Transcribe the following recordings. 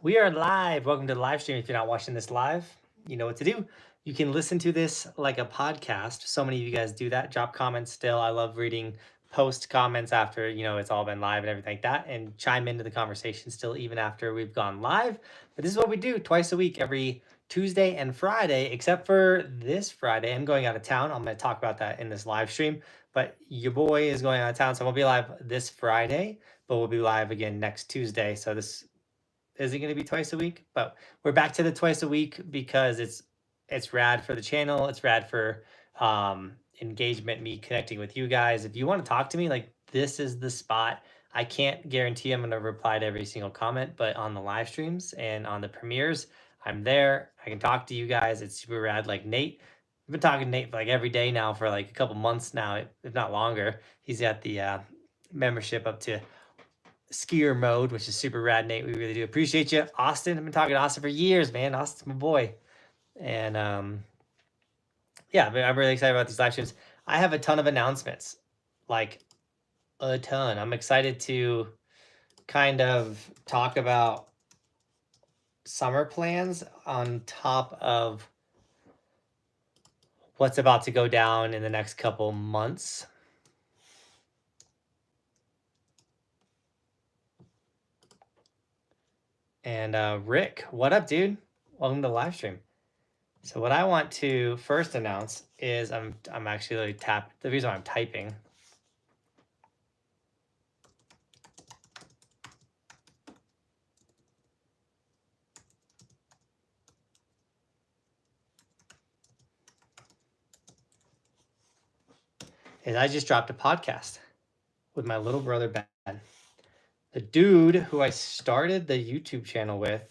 We are live. Welcome to the live stream. If you're not watching this live, you know what to do. You can listen to this like a podcast. So many of you guys do that. Drop comments still. I love reading post comments after, it's all been live and everything like that, and chime into the conversation still even after we've gone live. But this is what we do twice a week, every Tuesday and Friday, except for this Friday. I'm going out of town. I'm going to talk about that in this live stream. But your boy is going out of town, so we'll be live this Friday, but we'll be live again next Tuesday. So this isn't going to be twice a week, but we're back to the twice a week because it's rad for the channel. It's rad for engagement, me connecting with you guys. If you want to talk to me, like, this is the spot. I can't guarantee I'm going to reply to every single comment, but on the live streams and on the premieres, I'm there. I can talk to you guys. It's super rad. Like Nate, I've been talking to Nate like every day now for like a couple months now, if not longer. He's got the membership up to skier mode, which is super rad, Nate. We really do appreciate you. Austin, I've been talking to Austin for years, man. Austin's my boy. And yeah, I'm really excited about these live streams. I have a ton of announcements, like a ton. I'm excited to kind of talk about summer plans on top of what's about to go down in the next couple months. And Rick, what up, dude? Welcome to the live stream. So what I want to first announce is I'm actually the reason why I'm typing is I just dropped a podcast with my little brother Ben. The dude who I started the YouTube channel with,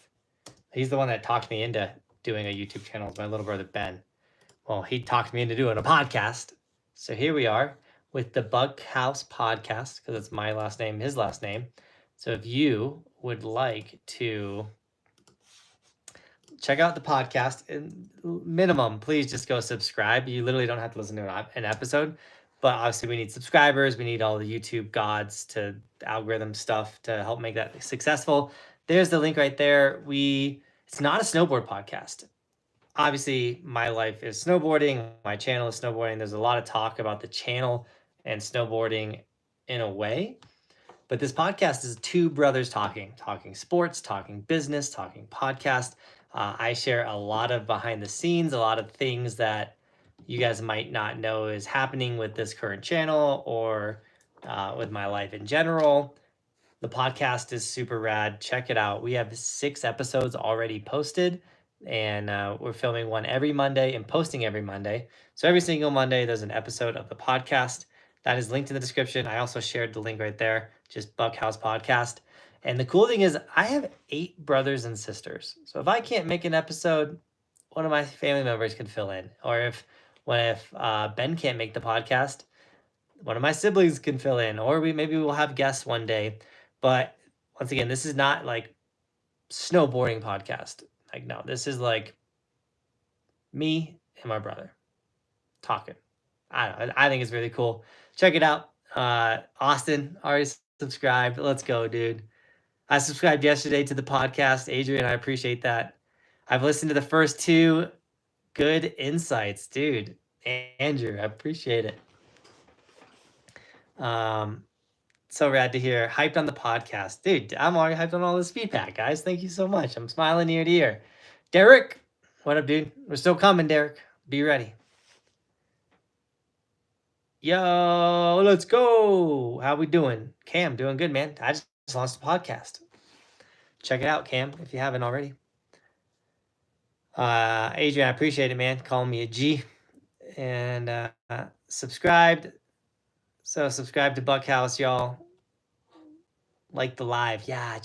he's the one that talked me into doing a YouTube channel with my little brother Ben. Well, he talked me into doing a podcast. So here we are with the Buckhouse podcast, because it's my last name, his last name. So if you would like to check out the podcast, minimum, please just go subscribe. You literally don't have to listen to an episode, but obviously we need subscribers. We need all the YouTube gods to algorithm stuff to help make that successful. There's the link right there. It's not a snowboard podcast. Obviously, my life is snowboarding. My channel is snowboarding. There's a lot of talk about the channel and snowboarding in a way. But this podcast is two brothers talking sports, talking business, talking podcast. I share a lot of behind the scenes, a lot of things that you guys might not know is happening with this current channel or with my life in general. The podcast is super rad. Check it out. We have 6 episodes already posted, and we're filming one every Monday and posting every Monday. So every single Monday, there's an episode of the podcast. That is linked in the description. I also shared the link right there, just Buckhouse Podcast. And the cool thing is I have 8 brothers and sisters. So if I can't make an episode, one of my family members can fill in. Or if Ben can't make the podcast, one of my siblings can fill in. Or maybe we'll have guests one day. But once again, this is not like snowboarding podcast. Like, no, this is like me and my brother talking. I don't know. I think it's really cool. Check it out. Austin already subscribed. Let's go, dude. I subscribed yesterday to the podcast. Adrian, I appreciate that. I've listened to the first 2. Good insights, dude. Andrew, I appreciate it. So rad to hear. Hyped on the podcast. Dude, I'm already hyped on all this feedback, guys. Thank you so much. I'm smiling ear to ear. Derek, what up, dude? We're still coming, Derek. Be ready. Yo, let's go. How we doing? Cam, doing good, man. I just launched a podcast. Check it out, Cam, if you haven't already. Adrian, I appreciate it, man. Calling me a G. And subscribed. So subscribe to Buckhouse, y'all. Like the live. Yeah,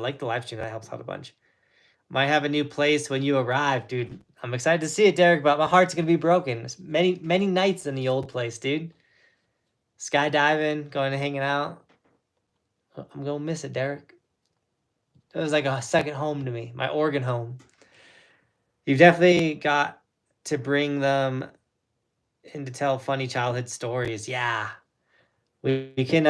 like the live stream. That helps out a bunch. Might have a new place when you arrive, dude. I'm excited to see it, Derek, but my heart's gonna be broken. It's many nights in the old place, dude. Skydiving, going and hanging out. I'm gonna miss it, Derek. It was like a second home to me, my Oregon home. You've definitely got to bring them in to tell funny childhood stories. Yeah. We can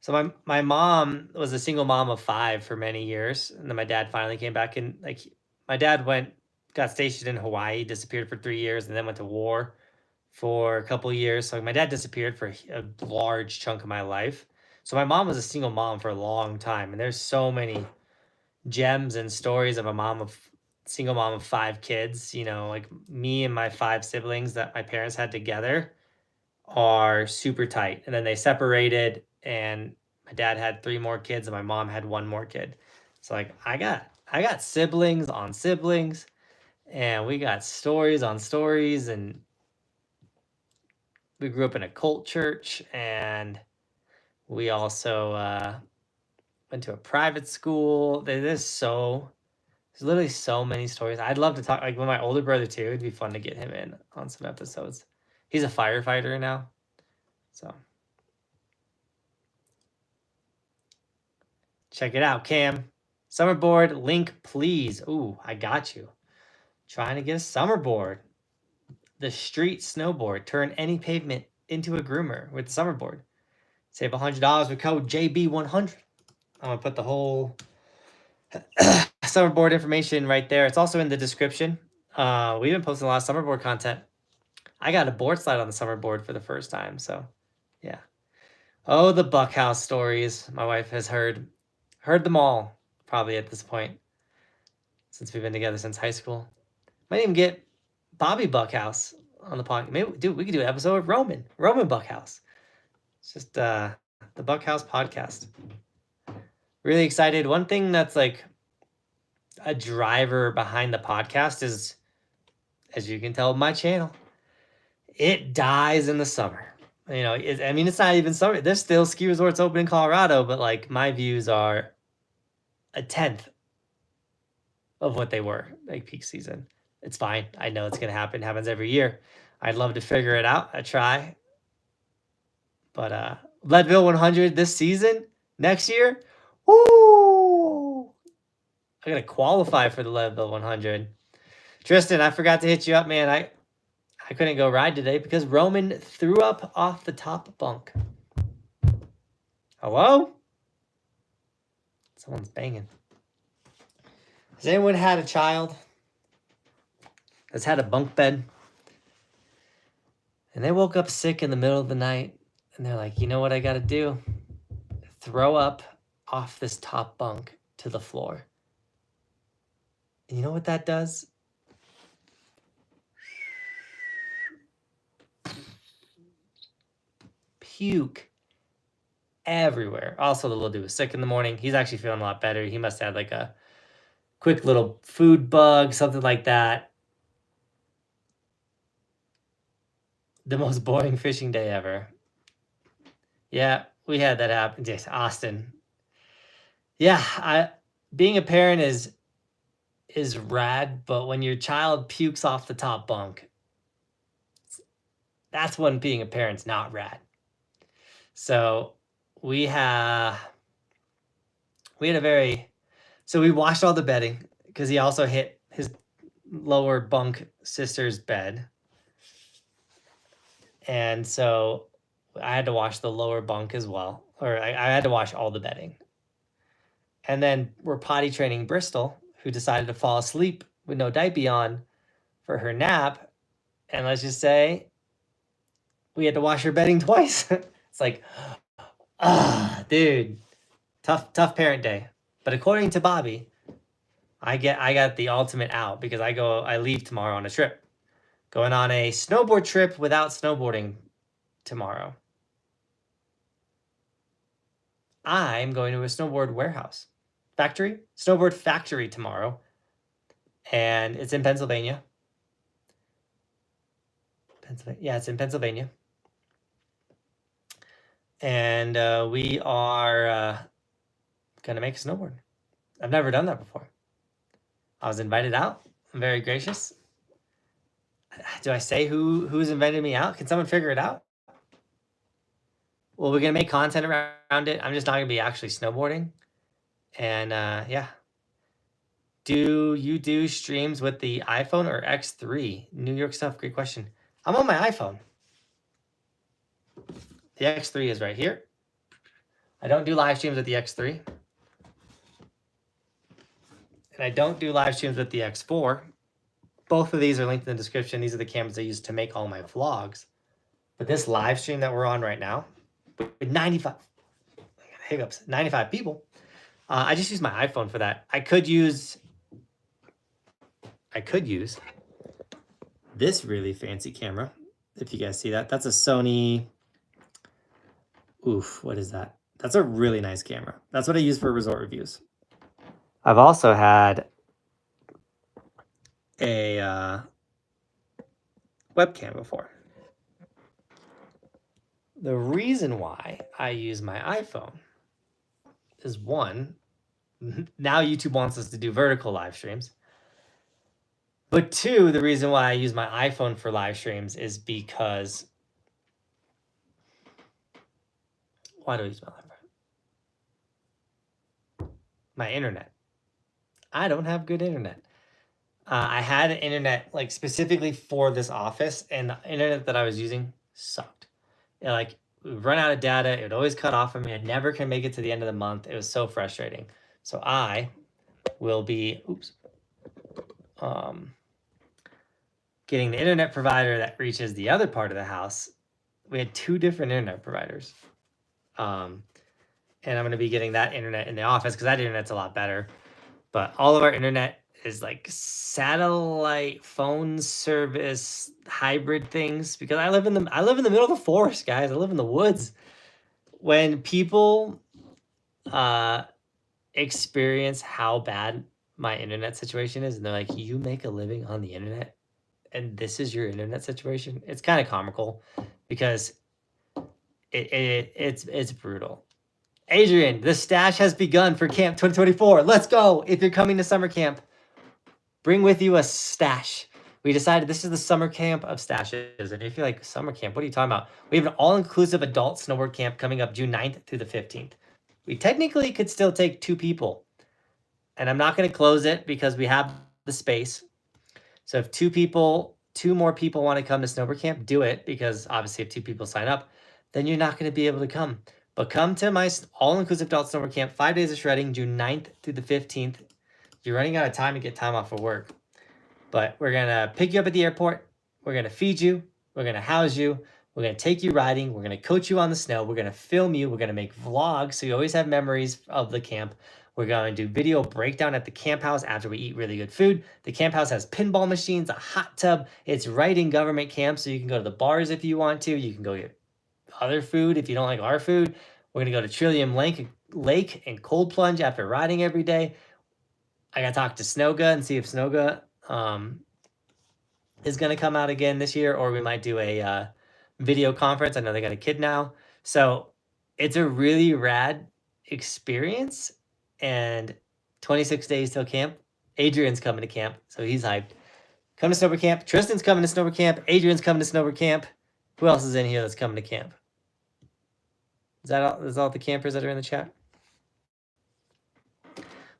So my mom was a single mom of 5 for many years, and then my dad finally came back and, like, my dad got stationed in Hawaii, disappeared for 3 years, and then went to war for a couple years. So my dad disappeared for a large chunk of my life. So my mom was a single mom for a long time, and there's so many gems and stories of a single mom of 5 kids, like me and my 5 siblings that my parents had together are super tight. And then they separated and my dad had 3 more kids and my mom had 1 more kid. So like I got siblings on siblings and we got stories on stories, and we grew up in a cult church, and we also went to a private school. There's literally so many stories. I'd love to talk like with my older brother too. It'd be fun to get him in on some episodes. He's a firefighter now. So check it out, Cam. Summerboard link, please. Ooh, I got you. Trying to get a summerboard. The street snowboard. Turn any pavement into a groomer with the summerboard. Save $100 with code JB100. I'm gonna put the whole summerboard information right there. It's also in the description. We've been posting a lot of summerboard content. I got a board slide on the summerboard for the first time, so yeah. Oh, the Buckhouse stories. My wife has heard them all probably at this point, since we've been together since high school. Might even get Bobby Buckhouse on the podcast. Maybe, dude, we could do an episode of Roman Buckhouse. It's just the Buckhouse podcast. Really excited. One thing that's like a driver behind the podcast is, as you can tell, my channel, it dies in the summer. It's not even summer. There's still ski resorts open in Colorado, but like my views are a 10th of what they were like peak season. It's fine. I know it's gonna happen. It happens every year. I'd love to figure it out. I try. But Leadville 100 this season, next year, woo! I gotta qualify for the Leadville 100. Tristan, I forgot to hit you up, man. I couldn't go ride today because Roman threw up off the top bunk. Hello? Someone's banging. Has anyone had a child that's had a bunk bed and they woke up sick in the middle of the night and they're like, you know what I gotta do? Throw up off this top bunk to the floor. And you know what that does? Puke everywhere. Also, the little dude was sick in the morning. He's actually feeling a lot better. He must have had like a quick little food bug, something like that. The most boring fishing day ever. Yeah, we had that happen. Yes, Austin. Yeah, being a parent is rad, but when your child pukes off the top bunk, that's when being a parent's not rad. So we had so we washed all the bedding because he also hit his lower bunk sister's bed. And so I had to wash the lower bunk as well, or I had to wash all the bedding. And then we're potty training Bristol, who decided to fall asleep with no diaper on for her nap. And let's just say we had to wash her bedding twice. It's like, dude, tough parent day. But according to Bobby, I got the ultimate out because I leave tomorrow on a trip. Going on a snowboard trip without snowboarding tomorrow. I'm going to a snowboard snowboard factory tomorrow. And it's in Pennsylvania. Yeah, it's in Pennsylvania. And we are going to make a snowboard. I've never done that before. I was invited out. I'm very gracious. Do I say who's invited me out? Can someone figure it out? Well, we're going to make content around it. I'm just not going to be actually snowboarding. And yeah. Do you do streams with the iPhone or X3? New York stuff, great question. I'm on my iPhone. The X3 is right here. I don't do live streams with the X3. And I don't do live streams with the X4. Both of these are linked in the description. These are the cameras I use to make all my vlogs. But this live stream that we're on right now, with 95 people, I just use my iPhone for that. I could use this really fancy camera. If you guys see that, that's a Sony. Oof, what is that? That's a really nice camera. That's what I use for resort reviews. I've also had a webcam before. The reason why I use my iPhone is one, now YouTube wants us to do vertical live streams. But two, the reason why I use my iPhone for live streams is because why do I use my iPhone? My internet. I don't have good internet. I had an internet like specifically for this office, and the internet that I was using sucked. It, like, would run out of data. It would always cut off on me. I never can make it to the end of the month. It was so frustrating. So I will be, getting the internet provider that reaches the other part of the house. We had 2 different internet providers. And I'm going to be getting that internet in the office because that internet's a lot better. But all of our internet is like satellite phone service hybrid things because I live in the middle of the forest, guys. I live in the woods. When people experience how bad my internet situation is, and they're like, "You make a living on the internet, and this is your internet situation," it's kind of comical because it's brutal. Adrian, the stash has begun for Camp 2024. Let's go! If you're coming to summer camp, bring with you a stash. We decided this is the summer camp of stashes. And if you're like, summer camp, what are you talking about? We have an all-inclusive adult snowboard camp coming up June 9th through the 15th. We technically could still take 2 people. And I'm not going to close it because we have the space. So if 2 more people want to come to snowboard camp, do it. Because obviously if 2 people sign up, then you're not going to be able to come. But come to my all-inclusive adult snowboard camp, 5 days of shredding, June 9th through the 15th. You're running out of time to get time off of work. But we're going to pick you up at the airport. We're going to feed you. We're going to house you. We're going to take you riding. We're going to coach you on the snow. We're going to film you. We're going to make vlogs so you always have memories of the camp. We're going to do video breakdown at the camp house after we eat really good food. The camp house has pinball machines, a hot tub. It's right in government camp, so you can go to the bars if you want to. You can go get other food if you don't like our food. We're going to go to Trillium Lake and cold plunge after riding every day. I got to talk to Snowga and see if Snowga is going to come out again this year, or we might do a video conference. I know they got a kid now. So it's a really rad experience, and 26 days till camp. Adrian's coming to camp, so he's hyped. Come to Snowboard Camp. Tristan's coming to Snowboard Camp. Adrian's coming to Snowboard Camp. Who else is in here that's coming to camp? Is that all? Is all the campers that are in the chat?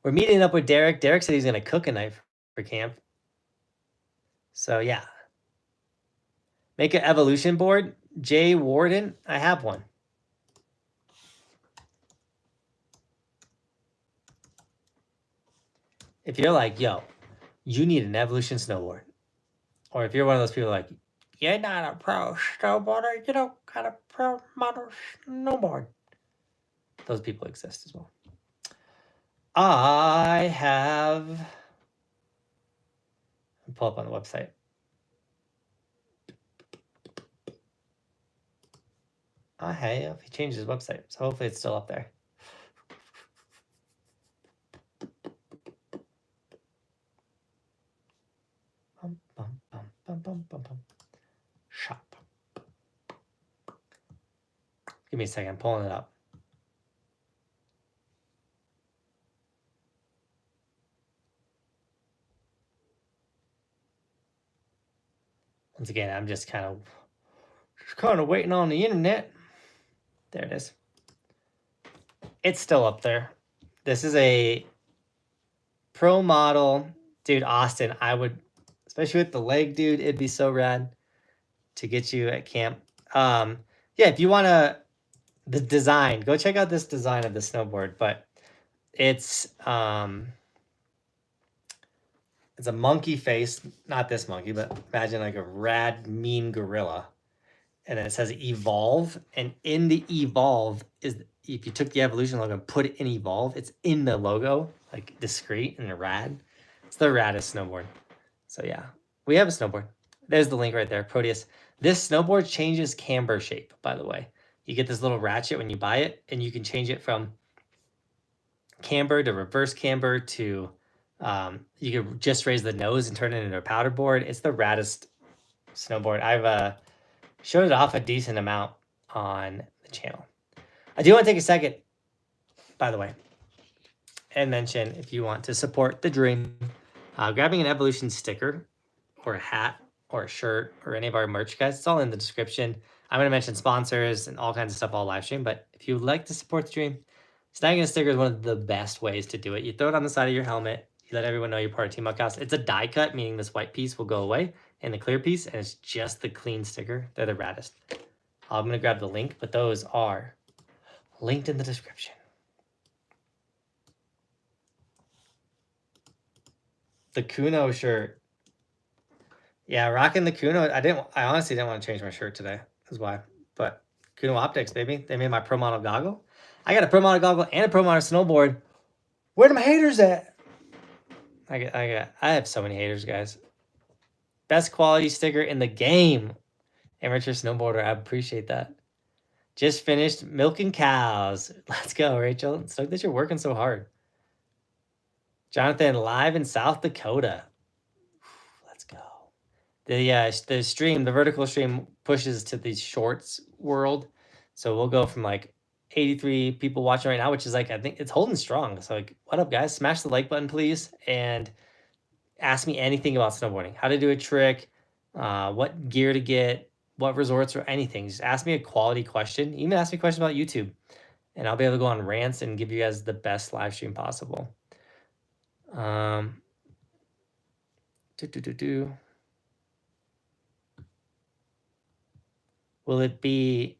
We're meeting up with Derek. Derek said he's going to cook a night for camp. So, yeah. Make an evolution board. Jay Warden, I have one. If you're like, yo, you need an evolution snowboard. Or if you're one of those people like, you're not a pro snowboarder, you don't got a pro model snowboard. Those people exist as well. I have, I'll pull up on the website. I have, he changed his website, so hopefully it's still up there. Shop. Give me a second, I'm pulling it up. Once again, I'm just kind of waiting on the internet. There it is. It's still up there. This is a pro model. Dude, Austin, I would, especially with the leg, dude, it'd be so rad to get you at camp. Yeah, if you want to the design. Go check out this design of the snowboard, but it's a monkey face, not this monkey, but imagine like a rad, mean gorilla. And then it says evolve, and in the evolve is, if you took the evolution logo and put it in evolve, it's in the logo, like discreet and rad. It's the raddest snowboard. So yeah, we have a snowboard. There's the link right there, Proteus. This snowboard changes camber shape, by the way. You get this little ratchet when you buy it, and you can change it from camber to reverse camber to, you can just raise the nose and turn it into a powder board. It's the raddest snowboard. I've showed it off a decent amount on the channel. I do want to take a second, by the way, and mention, if you want to support the dream, grabbing an Evolution sticker or a hat or a shirt or any of our merch, guys, it's all in the description. I'm going to mention sponsors and all kinds of stuff all live stream, but if you would like to support the dream, snagging a sticker is one of the best ways to do it. You throw it on the side of your helmet. You let everyone know you're part of Team Buckhouse. It's a die cut, meaning this white piece will go away, and the clear piece, and it's just the clean sticker. They're the raddest. I'm going to grab the link, but those are linked in the description. The Kuno shirt. Yeah, rocking the Kuno. I honestly didn't want to change my shirt today. That's why. But Kuno Optics, baby. They made my pro model goggle. I got a pro model goggle and a pro model snowboard. Where are my haters at? I have so many haters, guys. Best quality sticker in the game. Amateur snowboarder. I appreciate that. Just finished milking cows. Let's go, Rachel. It's like that you're working so hard. Johnathan, live in South Dakota. Let's go. The stream, the vertical stream pushes to the shorts world. So we'll go from like 83 people watching right now, which is like, I think it's holding strong. So like, what up, guys? Smash the like button, please. And ask me anything about snowboarding, how to do a trick, what gear to get, what resorts, or anything. Just ask me a quality question. Even ask me a question about YouTube, and I'll be able to go on rants and give you guys the best live stream possible. Will it be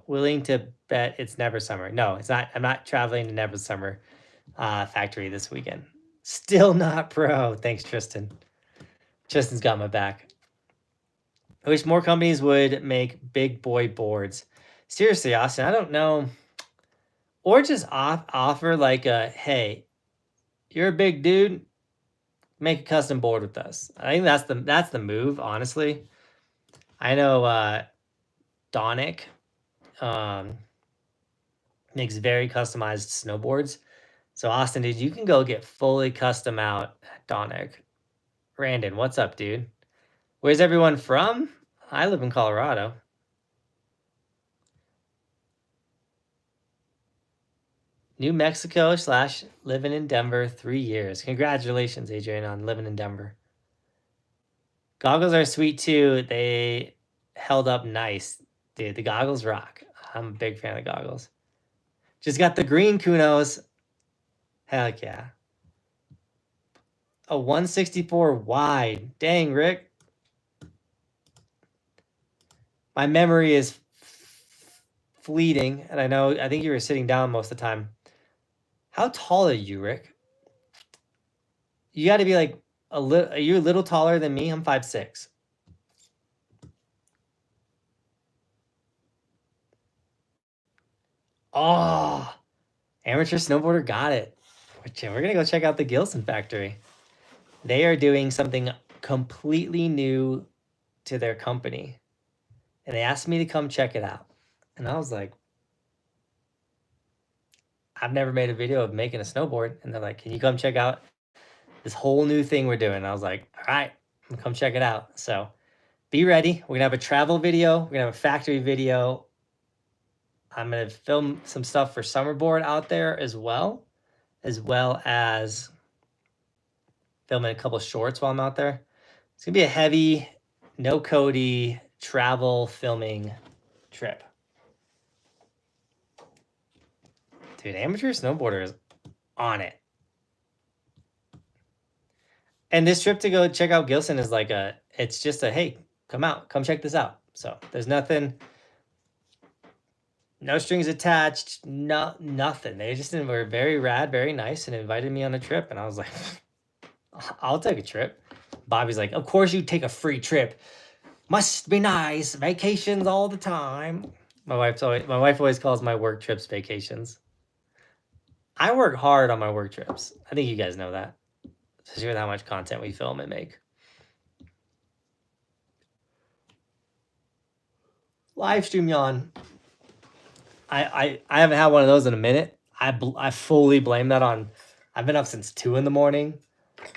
willing to bet it's Never Summer? No, it's not. I'm not traveling to Never Summer factory this weekend. Still not pro. Thanks, Tristan. Tristan's got my back. I wish more companies would make big boy boards. Seriously, Austin, I don't know. Or just offer like a, hey, you're a big dude, make a custom board with us. I think that's the move, honestly. I know Donick makes very customized snowboards. So Austin, dude, you can go get fully custom out at Donick. Randon, what's up, dude? Where's everyone from? I live in Colorado. New Mexico / living in Denver, 3 years. Congratulations, Adrian, on living in Denver. Goggles are sweet too. They held up nice. Dude, the goggles rock. I'm a big fan of goggles. Just got the green Kunos. Heck yeah. A 164 wide. Dang, Rick. My memory is fleeting, and I think you were sitting down most of the time. How tall are you, Rick? You got to be like are you a little taller than me? I'm 5'6". Oh, amateur snowboarder got it. We're going to go check out the Gilson factory. They are doing something completely new to their company. And they asked me to come check it out. And I was like, I've never made a video of making a snowboard. And they're like, can you come check out this whole new thing we're doing? And I was like, all right, I'm gonna come check it out. So be ready. We're gonna have a travel video. We're gonna have a factory video. I'm gonna film some stuff for Summerboard out there as well as filming a couple shorts while I'm out there. It's gonna be a heavy, no Cody travel filming trip. Dude, amateur snowboarder is on it. And this trip to go check out Gilson is like it's just a, hey, come check this out. So there's nothing No strings attached, nothing. They just were very rad, very nice, and invited me on a trip. And I was like, I'll take a trip. Bobby's like, of course you take a free trip. Must be nice. Vacations all the time. My wife always calls my work trips vacations. I work hard on my work trips. I think you guys know that, especially with how much content we film and make. Live stream yawn. I haven't had one of those in a minute. I fully blame that on. I've been up since 2 in the morning.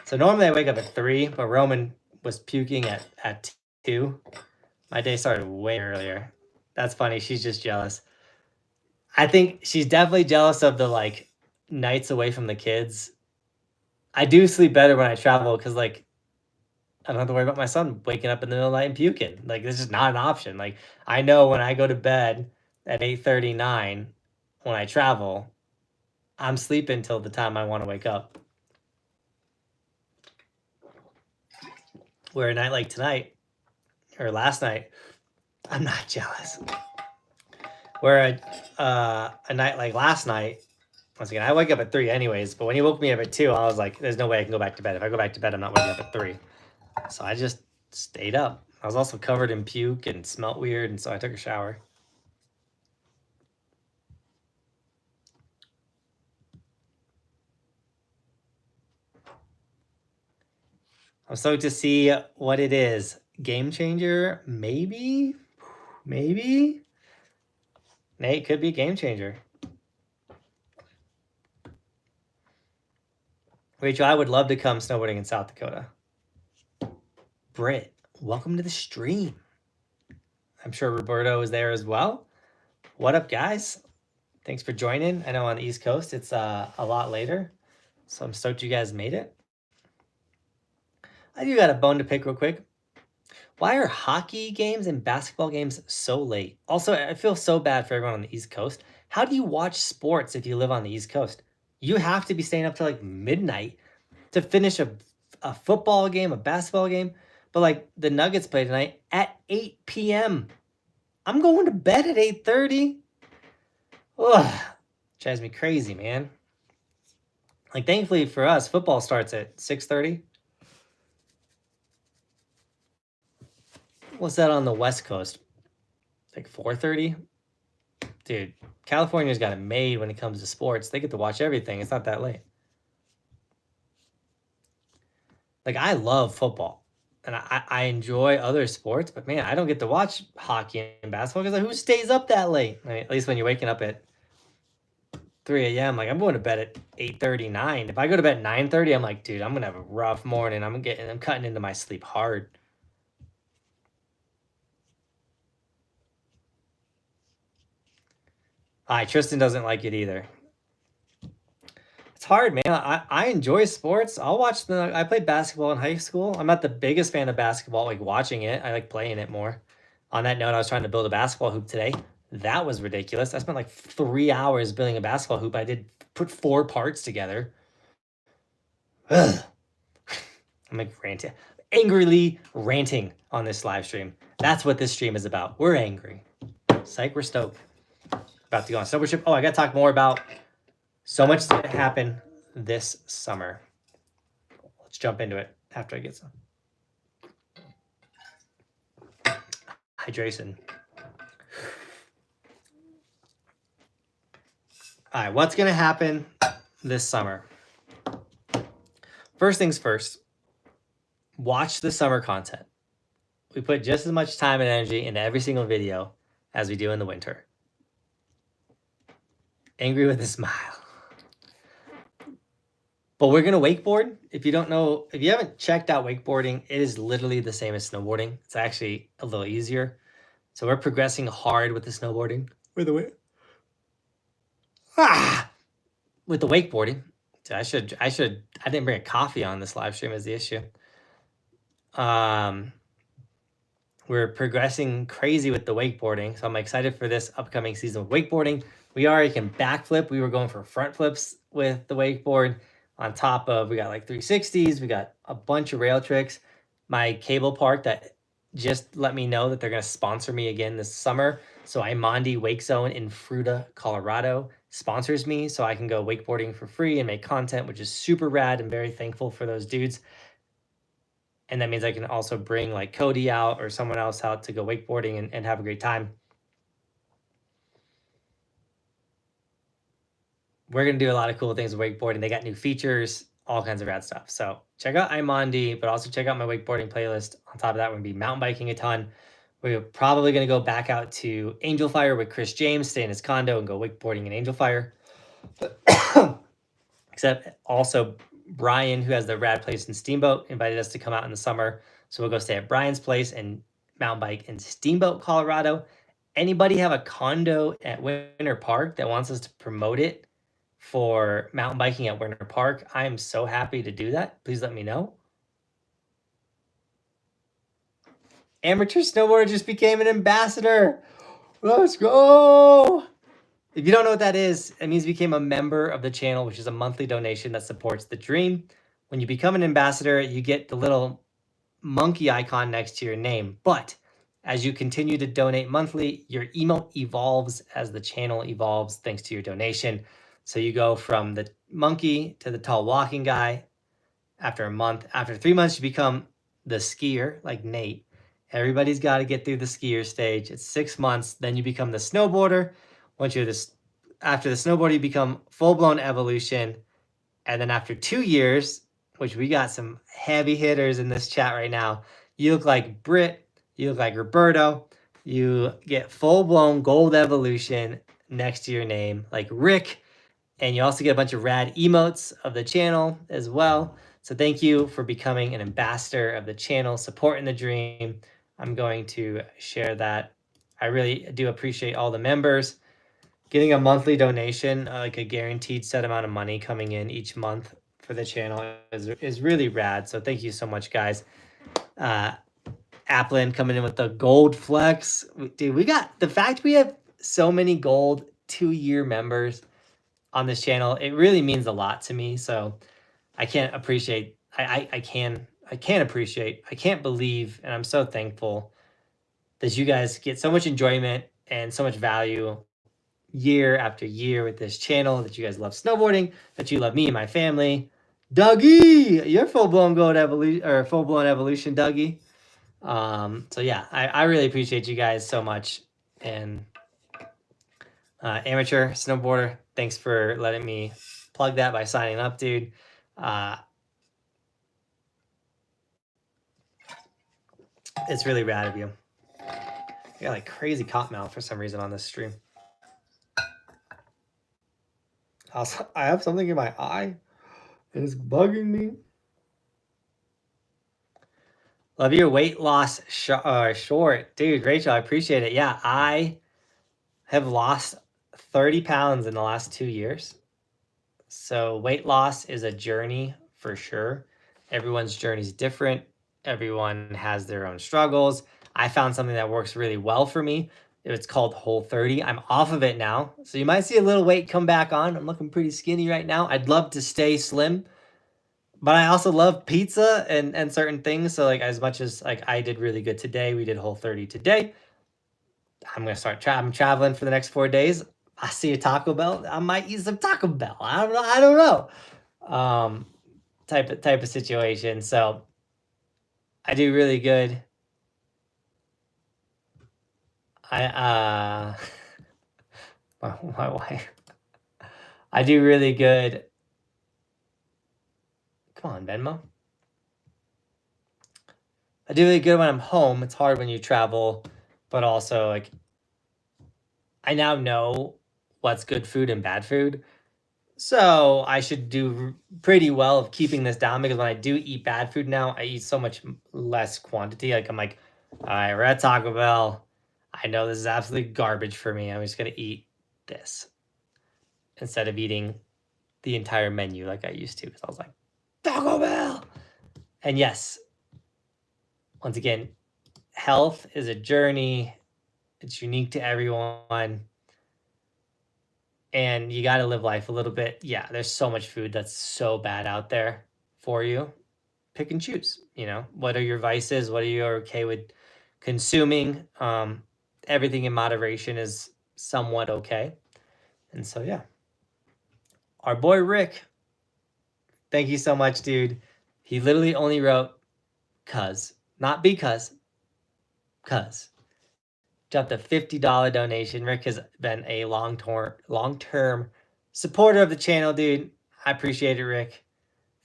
So normally I wake up at 3, but Roman was puking at 2. My day started way earlier. That's funny. She's just jealous. I think she's definitely jealous of the like nights away from the kids. I do sleep better when I travel because like I don't have to worry about my son waking up in the middle of the night and puking. Like this is not an option. Like I know when I go to bed at 8:39 when I travel, I'm sleeping till the time I want to wake up. Where a night like tonight or last night, I'm not jealous. Where a night like last night, once again, I wake up at 3 anyways, but when he woke me up at 2, I was like, there's no way I can go back to bed. If I go back to bed, I'm not waking up at 3. So I just stayed up. I was also covered in puke and smelt weird, and so I took a shower. I'm stoked to see what it is. Game changer? Maybe? Maybe? Nate, could be a game changer. Rachel, I would love to come snowboarding in South Dakota. Britt, welcome to the stream. I'm sure Roberto is there as well. What up, guys? Thanks for joining. I know on the East Coast it's a lot later, so I'm stoked you guys made it. I do got a bone to pick real quick. Why are hockey games and basketball games so late? Also, I feel so bad for everyone on the East Coast. How do you watch sports if you live on the East Coast? You have to be staying up till like midnight to finish a football game, a basketball game. But like the Nuggets play tonight at 8 p.m. I'm going to bed at 8:30. Ugh, drives me crazy, man. Like thankfully for us, football starts at 6:30. What's that on the West Coast? Like 4:30? Dude, California's got it made when it comes to sports. They get to watch everything. It's not that late. Like, I love football. And I enjoy other sports. But, man, I don't get to watch hockey and basketball because like, who stays up that late? I mean, at least when you're waking up at 3 a.m. Like, I'm going to bed at 8:39. If I go to bed at 9:30, I'm like, dude, I'm going to have a rough morning. I'm cutting into my sleep hard. Tristan doesn't like it either. It's hard, man. I enjoy sports. I played basketball in high school. I'm not the biggest fan of basketball, like watching it. I like playing it more. On that note, I was trying to build a basketball hoop today. That was ridiculous. I spent like 3 hours building a basketball hoop. I did put 4 parts together. Ugh. I'm like angrily ranting on this live stream. That's what this stream is about. We're angry. Psych, we're stoked. About to go on snowboard trip. Oh, I got to talk more about so much that happened this summer. Let's jump into it after I get some hydration. All right, what's going to happen this summer? First things first, watch the summer content. We put just as much time and energy into every single video as we do in the winter. Angry with a smile. But we're going to wakeboard. If you haven't checked out wakeboarding, it is literally the same as snowboarding. It's actually a little easier. So we're progressing hard with the snowboarding. With the wakeboarding. I didn't bring a coffee on this live stream is the issue. We're progressing crazy with the wakeboarding. So I'm excited for this upcoming season of wakeboarding. We already can backflip. We were going for front flips with the wakeboard. On top of, we got like 360s. We got a bunch of rail tricks. My cable park that just let me know that they're going to sponsor me again this summer. So Imandi Wake Zone in Fruta, Colorado sponsors me so I can go wakeboarding for free and make content, which is super rad. I'm very thankful for those dudes. And that means I can also bring like Cody out or someone else out to go wakeboarding and have a great time. We're going to do a lot of cool things with wakeboarding. They got new features, all kinds of rad stuff. So check out Imandi, but also check out my wakeboarding playlist. On top of that, we're going to be mountain biking a ton. We're probably going to go back out to Angel Fire with Chris James, stay in his condo and go wakeboarding in Angel Fire. Except also Brian, who has the rad place in Steamboat, invited us to come out in the summer. So we'll go stay at Brian's place and mountain bike in Steamboat, Colorado. Anybody have a condo at Winter Park that wants us to promote it for mountain biking at Winter Park? I am so happy to do that. Please let me know. Amateur snowboarder just became an ambassador. Let's go. If you don't know what that is, it means you became a member of the channel, which is a monthly donation that supports the dream. When you become an ambassador, you get the little monkey icon next to your name. But as you continue to donate monthly, your emote evolves as the channel evolves thanks to your donation. So you go from the monkey to the tall walking guy after a month. After 3 months, you become the skier, like Nate. Everybody's got to get through the skier stage. It's 6 months. Then you become the snowboarder. Once you're this, after the snowboarder, you become full-blown evolution. And then after 2 years, which we got some heavy hitters in this chat right now, you look like Britt, you look like Roberto, you get full-blown gold evolution next to your name, like Rick, and you also get a bunch of rad emotes of the channel as well. So thank you for becoming an ambassador of the channel, supporting the dream. I'm going to share that. I really do appreciate all the members. Getting a monthly donation, like a guaranteed set amount of money coming in each month for the channel is really rad. So thank you so much, guys. Applin coming in with the gold flex. Dude, we got the fact we have so many gold 2-year members on this channel. It really means a lot to me. So I can't appreciate, I can't believe, and I'm so thankful that you guys get so much enjoyment and so much value year after year with this channel, that you guys love snowboarding, that you love me and my family. Dougie, you're full-blown gold evolution, or full-blown evolution, Dougie. So yeah, I really appreciate you guys so much. And amateur snowboarder, thanks for letting me plug that by signing up, dude. It's really rad of you. I got like crazy cotton mouth for some reason on this stream. Also, I have something in my eye. It's bugging me. Love your weight loss short. Dude, Rachel, I appreciate it. Yeah, I have lost 30 pounds in the last 2 years. So weight loss is a journey for sure. Everyone's journey is different. Everyone has their own struggles. I found something that works really well for me. It's called Whole30. I'm off of it now. So you might see a little weight come back on. I'm looking pretty skinny right now. I'd love to stay slim, but I also love pizza and certain things. So like, as much as like I did really good today, we did Whole30 today. I'm going to start I'm traveling for the next 4 days. I see a Taco Bell, I might eat some Taco Bell. I don't know. Type of situation. So I do really good. My wife. I do really good. Come on, Venmo. I do really good when I'm home. It's hard when you travel, but also like I now know what's good food and bad food. So I should do pretty well of keeping this down, because when I do eat bad food now, I eat so much less quantity. Like I'm like, all right, we're at Taco Bell. I know this is absolutely garbage for me. I'm just going to eat this instead of eating the entire menu like I used to. Because I was like, Taco Bell. And yes, once again, health is a journey. It's unique to everyone. And you got to live life a little bit. Yeah, there's so much food that's so bad out there for you. Pick and choose, you know, what are your vices? What are you okay with consuming. Everything in moderation is somewhat okay. And so, yeah. Our boy Rick, thank you so much, dude. He literally only wrote cuz, not because, cuz. Dropped a $50 donation. Rick has been a long-term supporter of the channel, dude. I appreciate it, Rick.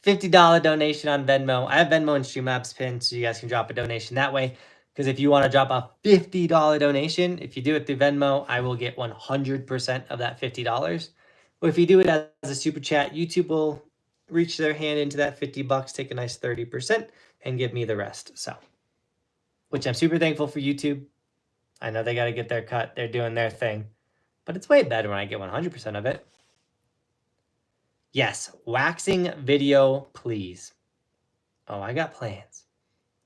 $50 donation on Venmo. I have Venmo and Streamlabs pinned, so you guys can drop a donation that way. Because if you want to drop a $50 donation, if you do it through Venmo, I will get 100% of that $50. But if you do it as a super chat, YouTube will reach their hand into that $50, take a nice 30%, and give me the rest. So, which I'm super thankful for YouTube. I know they got to get their cut. They're doing their thing. But it's way better when I get 100% of it. Yes, waxing video, please. Oh, I got plans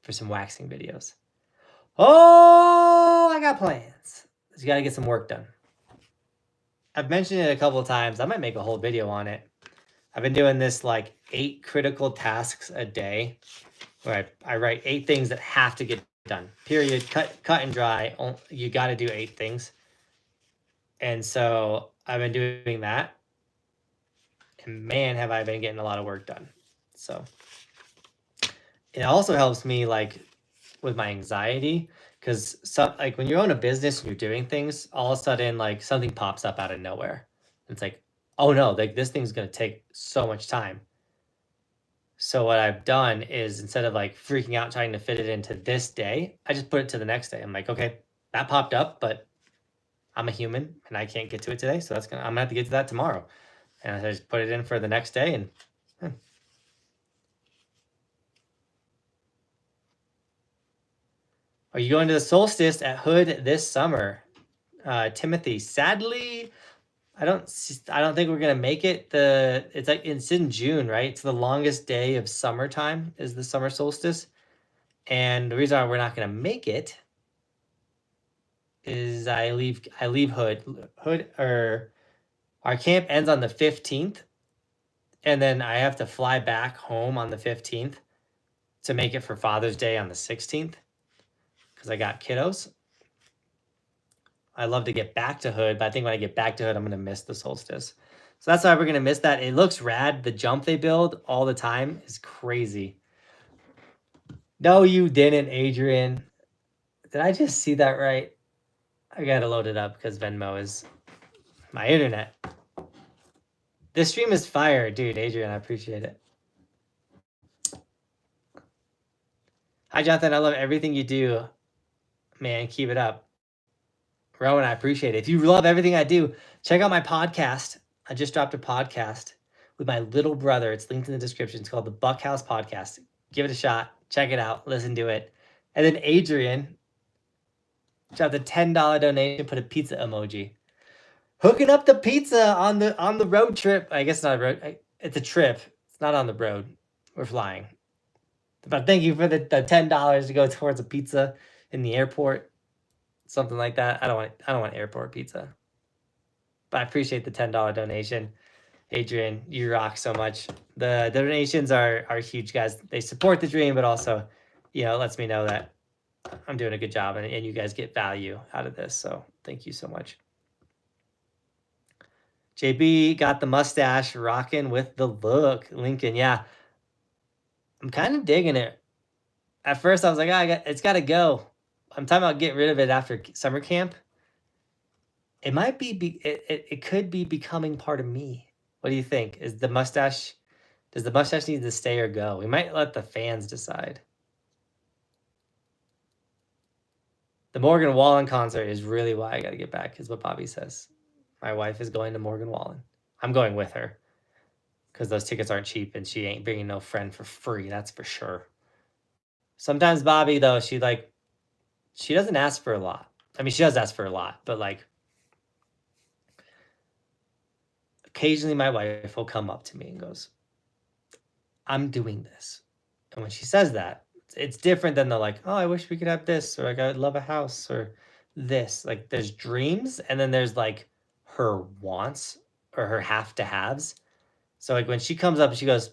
for some waxing videos. Oh, I got plans. You got to get some work done. I've mentioned it a couple of times. I might make a whole video on it. I've been doing this like 8 critical tasks a day where I write 8 things that have to get done. Period. Cut and dry. You got to do 8 things. And so I've been doing that. And man, have I been getting a lot of work done. So it also helps me like with my anxiety, because like when you own a business and you're doing things, all of a sudden like something pops up out of nowhere. It's like, oh no, like this thing's gonna take so much time. So what I've done is instead of like freaking out trying to fit it into this day, I just put it to the next day. I'm like, okay, that popped up, but I'm a human and I can't get to it today, so I'm gonna have to get to that tomorrow. And I just put it in for the next day and Are you going to the solstice at Hood this summer? Timothy, sadly, I don't think we're gonna make it. It's in June, right? It's the longest day of summertime is the summer solstice. And the reason why we're not gonna make it is I leave Hood, or our camp ends on the 15th, and then I have to fly back home on the 15th to make it for Father's Day on the 16th because I got kiddos. I love to get back to Hood, but I think when I get back to Hood, I'm going to miss the solstice. So that's why we're going to miss that. It looks rad. The jump they build all the time is crazy. No, you didn't, Adrian. Did I just see that right? I got to load it up because Venmo is my internet. This stream is fire, dude. Adrian, I appreciate it. Hi, Jonathan. I love everything you do. Man, keep it up. Rowan, I appreciate it. If you love everything I do, check out my podcast. I just dropped a podcast with my little brother. It's linked in the description. It's called the Buckhouse Podcast. Give it a shot. Check it out. Listen to it. And then Adrian dropped a $10 donation, put a pizza emoji. Hooking up the pizza on the road trip. I guess not a road. It's a trip. It's not on the road. We're flying. But thank you for the $10 to go towards a pizza in the airport. Something like that. I don't want airport pizza. But I appreciate the $10 donation. Adrian, you rock so much. The donations are huge, guys. They support the dream, but also, it lets me know that I'm doing a good job and you guys get value out of this. So thank you so much. JB got the mustache, rocking with the look. Lincoln, yeah. I'm kind of digging it. At first, I was like, it's got to go. I'm talking about getting rid of it after summer camp. It might be it could be becoming part of me. What do you think? Does the mustache need to stay or go? We might let the fans decide. The Morgan Wallen concert is really why I got to get back, is what Bobby says. My wife is going to Morgan Wallen. I'm going with her because those tickets aren't cheap and she ain't bringing no friend for free. That's for sure. Sometimes Bobby, though, she doesn't ask for a lot. I mean, she does ask for a lot, but like occasionally my wife will come up to me and goes, I'm doing this. And when she says that, it's different than the like, oh, I wish we could have this, or like, I would love a house, or this. Like, there's dreams, and then there's like her wants or her have to haves. So like when she comes up and she goes,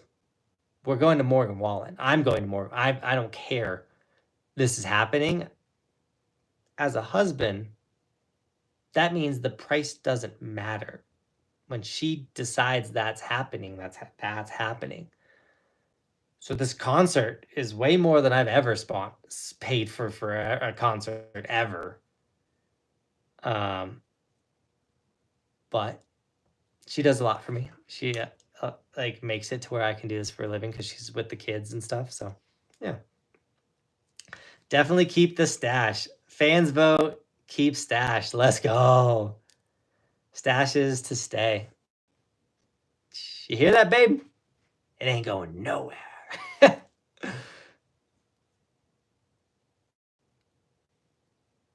we're going to Morgan Wallen. I'm going to Morgan. I don't care. This is happening. as a husband, that means the price doesn't matter. When she decides that's happening, that's happening. So this concert is way more than I've ever paid for a concert ever. But she does a lot for me. She like makes it to where I can do this for a living because she's with the kids and stuff. So yeah, definitely keep the stash. Fans vote, keep stash. Let's go. Stashes to stay. You hear that, babe? It ain't going nowhere.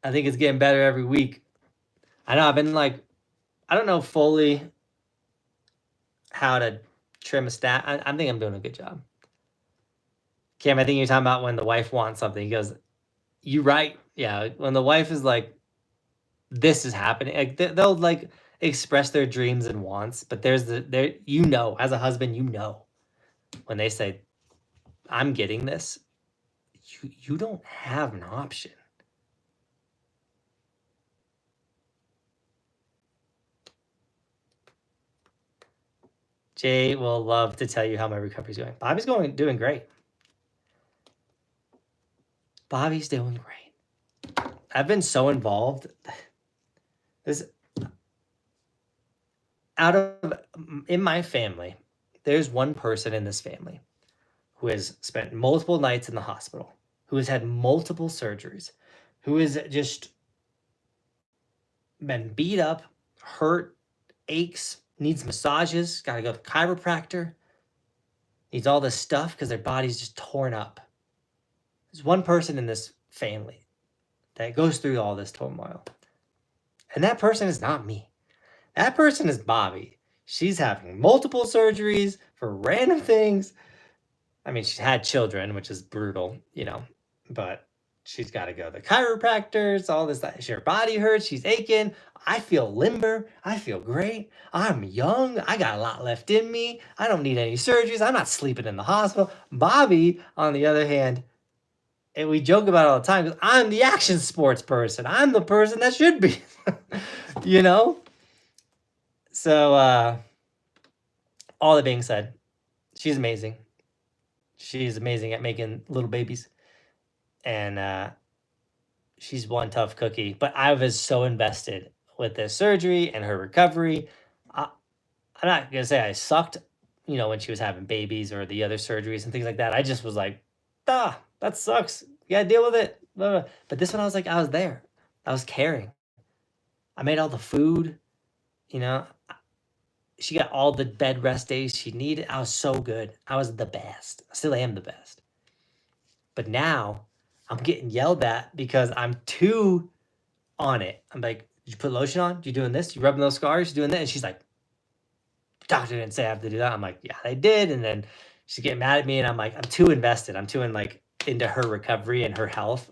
I think it's getting better every week. I know I've been like, I don't know fully how to trim a stat. I think I'm doing a good job. Cam, I think you're talking about when the wife wants something. He goes, "You right? Yeah." When the wife is like, "This is happening," like they'll like express their dreams and wants, but there's as a husband, when they say, "I'm getting this," you don't have an option. Jay will love to tell you how my recovery's going. Bobby's doing great. Bobby's doing great. I've been so involved. In my family, there's one person in this family who has spent multiple nights in the hospital, who has had multiple surgeries, who has just been beat up, hurt, aches, needs massages, got to go to the chiropractor, needs all this stuff because their body's just torn up. There's one person in this family that goes through all this turmoil. And that person is not me. That person is Bobby. She's having multiple surgeries for random things. I mean, she's had children, which is brutal, but she's got to go to the chiropractors, all this. Her body hurts. She's aching. I feel limber. I feel great. I'm young. I got a lot left in me. I don't need any surgeries. I'm not sleeping in the hospital. Bobby, on the other hand, and we joke about it all the time, because I'm the action sports person. I'm the person that should be, So, all that being said, she's amazing. She's amazing at making little babies. And she's one tough cookie. But I was so invested with this surgery and her recovery. I'm not going to say I sucked, when she was having babies or the other surgeries and things like that. I just was like, that sucks. You got to deal with it. But this one, I was like, I was there. I was caring. I made all the food, She got all the bed rest days she needed. I was so good. I was the best. I still am the best. But now I'm getting yelled at because I'm too on it. I'm like, did you put lotion on? You doing this? You rubbing those scars? You doing that? And she's like, the doctor didn't say I have to do that. I'm like, yeah, they did. And then she's getting mad at me. And I'm like, I'm too invested. I'm too into her recovery and her health.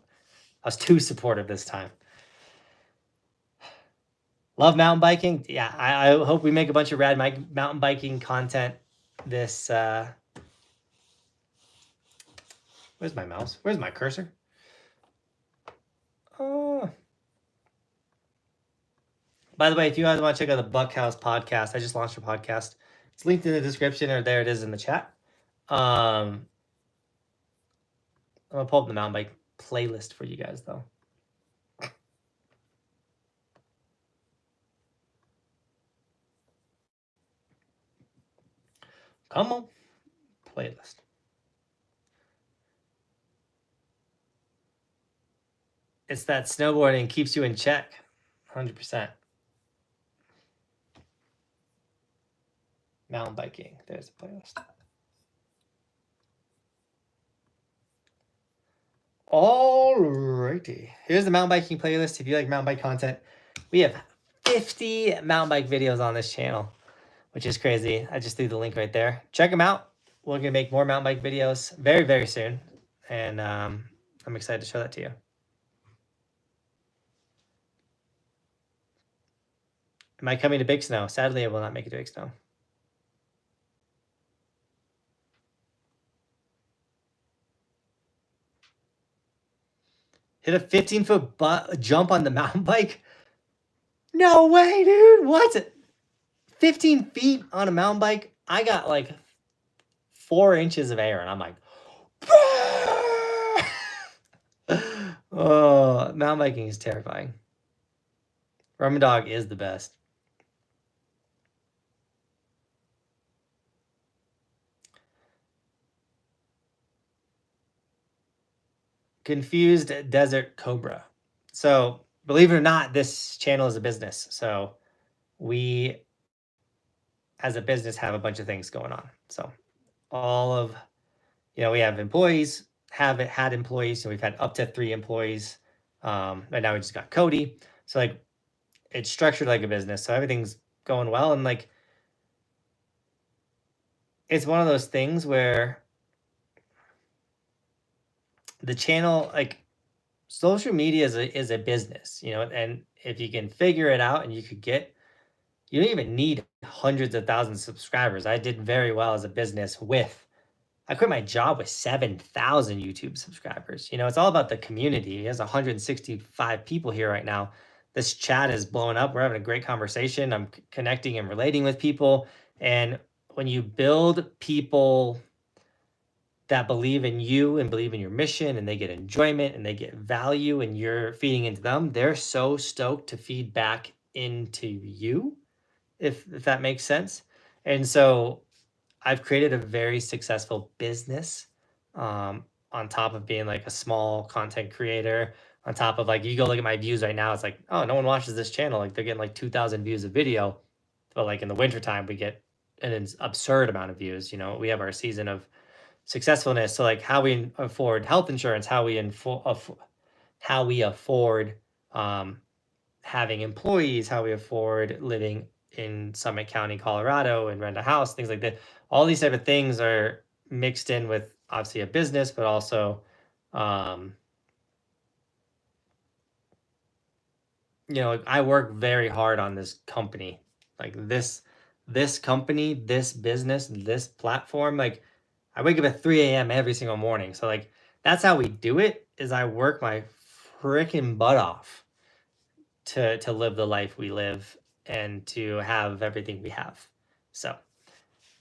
I was too supportive this time. Love mountain biking. Yeah, I hope we make a bunch of rad mountain biking content this. Where's my mouse? Where's my cursor? By the way, if you guys want to check out the Buckhouse podcast, I just launched a podcast. It's linked in the description, or there it is in the chat. I'm gonna pull up the mountain bike playlist for you guys, though. Come on, playlist. It's that snowboarding keeps you in check, 100%. Mountain biking. There's a playlist. Alrighty. Here's the mountain biking playlist. If you like mountain bike content, we have 50 mountain bike videos on this channel, which is crazy. I just threw the link right there. Check them out. We're going to make more mountain bike videos very, very soon. And I'm excited to show that to you. Am I coming to Big Snow? Sadly, I will not make it to Big Snow. Hit a 15-foot jump on the mountain bike? No way, dude. What? 15 feet on a mountain bike? I got like 4 inches of air, and I'm like, oh, mountain biking is terrifying. Rum Dog is the best. Confused Desert Cobra. So, believe it or not, this channel is a business. So, we, as a business, have a bunch of things going on. So, all of, we have employees, have had employees. So, we've had up to 3 employees. Right now, we just got Cody. So, like, it's structured like a business. So, everything's going well. And, like, it's one of those things where the channel, like, social media is a business, and if you can figure it out and you don't even need hundreds of thousands of subscribers. I did very well as a business I quit my job with 7,000 YouTube subscribers. It's all about the community. There's 165 people here right now. This chat is blowing up. We're having a great conversation. I'm connecting and relating with people. And when you build people that believe in you and believe in your mission, and they get enjoyment and they get value, and you're feeding into them, they're so stoked to feed back into you, if that makes sense. And so I've created a very successful business, on top of being like a small content creator, on top of, like, you go look at my views right now, it's like, oh, no one watches this channel. Like, they're getting like 2,000 views a video, but like in the wintertime, we get an absurd amount of views. We have our season of successfulness. So, like, how we afford health insurance, how we afford having employees, how we afford living in Summit County, Colorado, and rent a house, things like that. All these type of things are mixed in with obviously a business, but also, I work very hard on this company, like this company, this business, this platform. Like, I wake up at 3 a.m. every single morning. So, like, that's how we do it, is I work my freaking butt off to live the life we live and to have everything we have. So,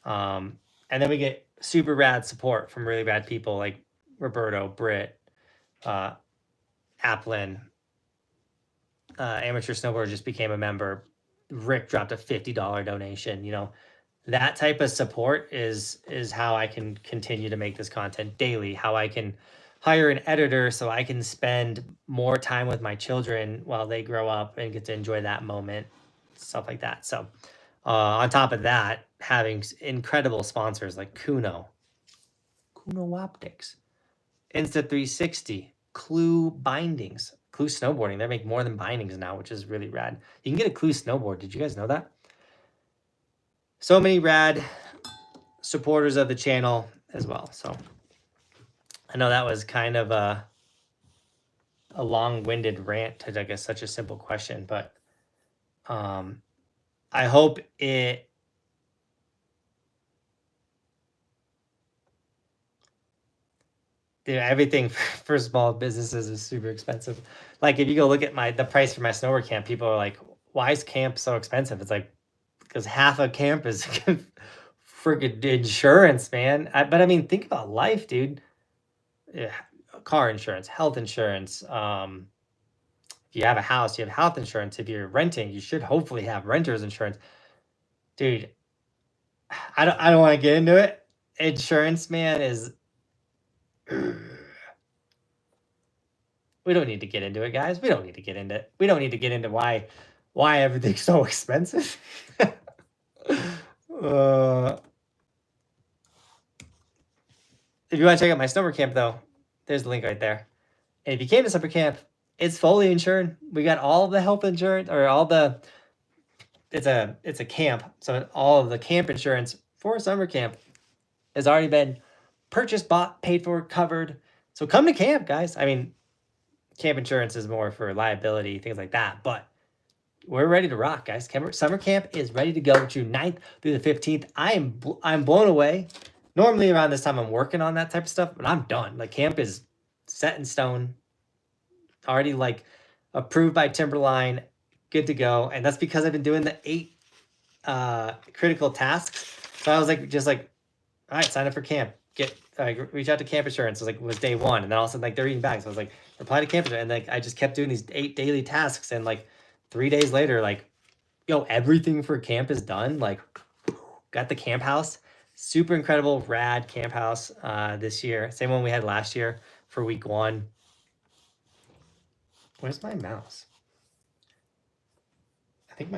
and then we get super rad support from really rad people like Roberto, Britt, Applin, Amateur Snowboarder just became a member. Rick dropped a $50 donation. That type of support is how I can continue to make this content daily, how I can hire an editor so I can spend more time with my children while they grow up and get to enjoy that moment, stuff like that. So, on top of that, having incredible sponsors like Kuno Optics, Insta360, Clue Bindings, Clue Snowboarding. They make more than bindings now, which is really rad. You can get a Clue snowboard. Did you guys know that? So many rad supporters of the channel as well. So I know that was kind of a long-winded rant to, I guess, such a simple question, but I hope it everything for small businesses is super expensive. Like, if you go look at the price for my snowboard camp, people are like, why is camp so expensive? It's like, because half a camp is freaking insurance, man. But I mean, think about life, dude. Yeah, car insurance, health insurance. If you have a house, you have health insurance. If you're renting, you should hopefully have renter's insurance. Dude, I don't want to get into it. Insurance, man, is we don't need to get into it, guys. We don't need to get into it. We don't need to get into why everything's so expensive. If you want to check out my snowboard camp, though, there's the link right there. And if you came to summer camp, it's fully insured. We got all the health insurance, or all the, it's a camp. So all of the camp insurance for summer camp has already been purchased, bought, paid for, covered. So come to camp, guys. I mean, camp insurance is more for liability, things like that. But we're ready to rock, guys. Summer camp is ready to go June 9th through the 15th. I'm blown away. Normally around this time I'm working on that type of stuff, but I'm done. Like, camp is set in stone. already like approved by Timberline, good to go. And that's because I've been doing the 8 critical tasks. So I was like, just like, all right, sign up for camp. Reach out to camp insurance. It was day 1, and then all of a sudden like they're eating back. So I was like, reply to camp insurance, and like I just kept doing these 8 daily tasks, and like 3 days later, like, yo, everything for camp is done. Like, got the camp house, super incredible, rad camp house this year. Same one we had last year for week 1. Where's my mouse? I think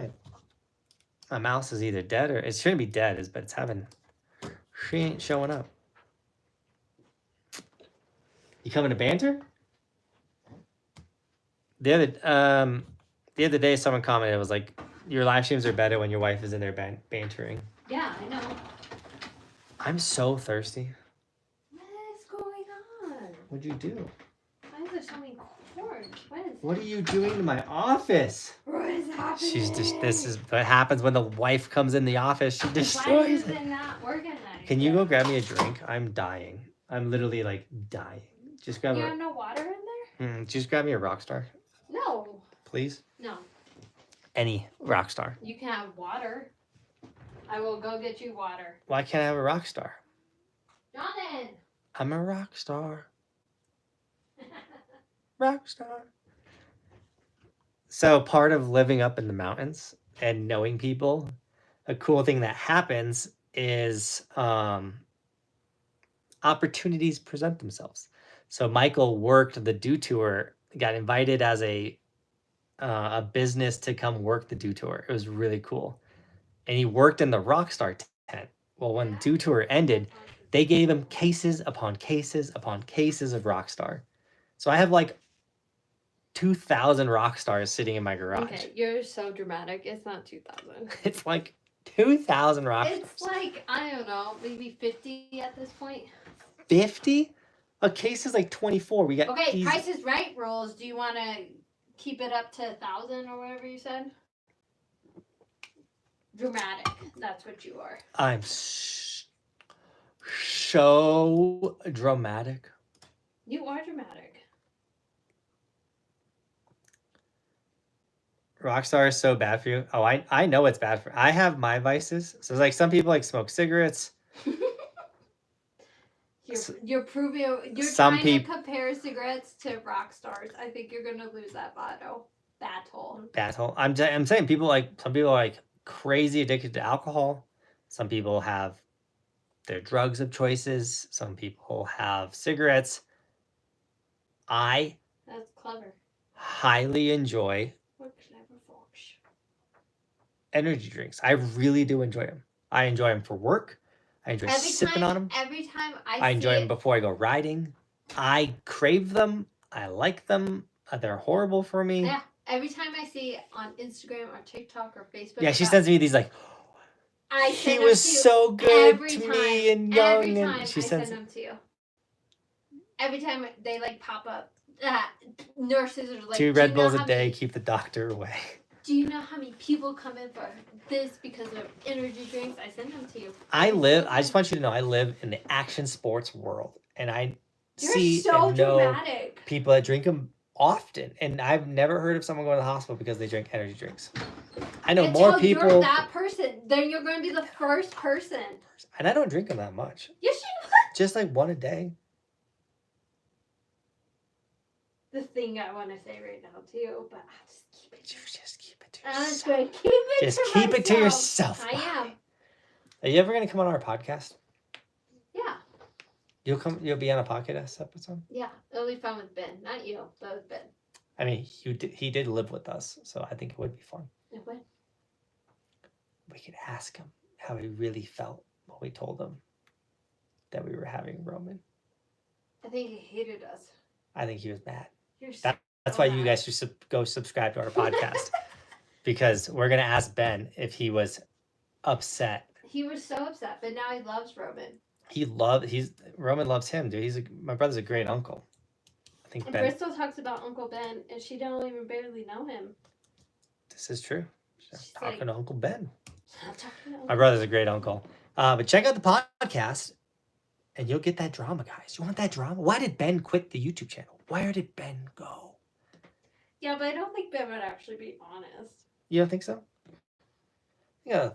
my mouse is either dead or it shouldn't be dead, but it's having. She ain't showing up. You coming to banter? The other day, someone commented, it was like, your live streams are better when your wife is in there bantering. Yeah, I know. I'm so thirsty. What is going on? What'd you do? Why is there so many cords? What are you doing to my office? What is happening? She's just. This is what happens when the wife comes in the office. She destroys Why is it. it not organized? Can you go grab me a drink? I'm dying. I'm literally like dying. Just grab. You have no water in there? Just grab me a Rockstar. No. Please. No. Any Rockstar. You can have water. I will go get you water. Why can't I have a Rockstar? Jonathan! I'm a Rockstar. Rockstar. So part of living up in the mountains and knowing people, a cool thing that happens is opportunities present themselves. So Michael worked the Dew Tour, got invited as a business to come work the Dew Tour. It was really cool. And he worked in the Rockstar tent. Well, when Dew Tour ended, they gave him cases upon cases upon cases of Rockstar. So I have like 2,000 Rockstars sitting in my garage. Okay, you're so dramatic. It's not 2,000. It's like 2,000 Rockstars. It's like, I don't know, maybe 50 at this point. 50? A case is like 24. We got Okay, Price is Right rules. Do you want to keep it up to 1,000 or whatever you said? Dramatic. That's what you are. I'm so dramatic. You are dramatic. Rockstar is so bad for you. Oh, I know it's bad for. I have my vices. So it's like some people like smoke cigarettes. You're proving you're trying to compare cigarettes to rock stars. I think you're gonna lose that battle. I'm saying some people are like crazy addicted to alcohol. Some people have their drugs of choices. Some people have cigarettes. That's clever. Highly enjoy energy drinks. I really do enjoy them. I enjoy them for work. I enjoy sipping on them. Every time I enjoy them before I go riding. I crave them. I like them. They're horrible for me. Yeah. Every time I see on Instagram or TikTok or Facebook. Yeah, she sends me these like, he was so good to me and young. And she sends them to you. Every time they like pop up, nurses are like 2 Red Bulls a day, keep the doctor away. Do you know how many people come in for this because of energy drinks? I send them to you. I just want you to know, I live in the action sports world. And I know people that drink them often. And I've never heard of someone going to the hospital because they drink energy drinks. I know more people. You're that person. Then you're going to be the first person. And I don't drink them that much. Yes, you do. Just like 1 a day. The thing I want to say right now too, but I'll just keep it. Just keep it to yourself. I'm just going to keep it just to keep myself. It to yourself. I am. Are you ever going to come on our podcast? Yeah. You'll be on a podcast episode? Yeah. It'll be fun with Ben. Not you, but with Ben. I mean, he did live with us, so I think it would be fun. It would. We could ask him how he really felt when we told him that we were having Roman. I think he hated us. I think he was mad. That's why you guys should go subscribe to our podcast. Because we're going to ask Ben if he was upset. He was so upset, but now he loves Roman. Roman loves him, dude. My brother's a great uncle. I think and Ben. Bristol talks about Uncle Ben, and she don't even barely know him. This is true. She's talking to Uncle Ben. Uncle My brother's a great uncle. But check out the podcast, and you'll get that drama, guys. You want that drama? Why did Ben quit the YouTube channel? Where did Ben go? Yeah, but I don't think Ben would actually be honest. You don't think so? Yeah.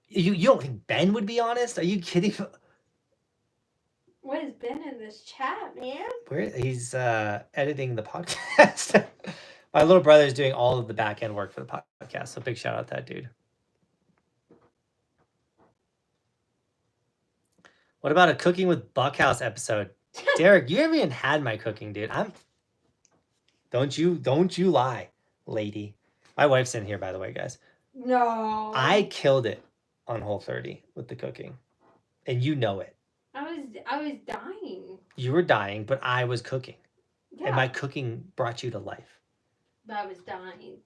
You don't think Ben would be honest? Are you kidding? What is Ben in this chat, man? He's editing the podcast. My little brother is doing all of the back end work for the podcast. So big shout out to that dude. What about a cooking with Buckhouse episode? Derek, you haven't even had my cooking, dude. Don't you lie, lady. My wife's in here, by the way, guys. No. I killed it on Whole30 with the cooking. And you know it. I was dying. You were dying, but I was cooking. Yeah. And my cooking brought you to life. But I was dying.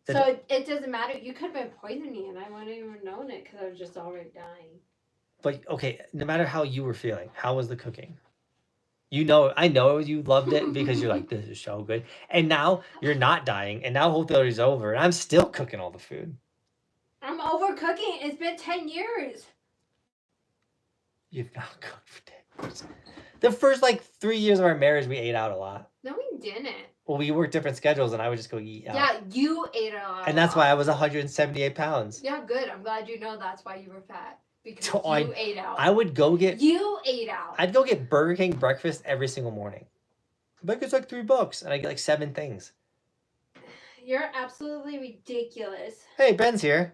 So it doesn't matter. You could have been poisoning me and I wouldn't even known it because I was just already dying. But okay, no matter how you were feeling, how was the cooking? You know, I know you loved it because you're like, this is so good. And now you're not dying. And now Whole30's over. And I'm still cooking all the food. I'm overcooking. It's been 10 years. You've not cooked for 10 years. The first 3 years of our marriage, we ate out a lot. No, we didn't. Well, we worked different schedules and I would just go eat out. Yeah, you ate a lot. And that's why I was 178 pounds. Yeah, good. I'm glad you know that's why you were fat. Because So you ate out. I would go get... You ate out. I'd go get Burger King breakfast every single morning. But it's like $3 and I get 7 things. You're absolutely ridiculous. Hey, Ben's here.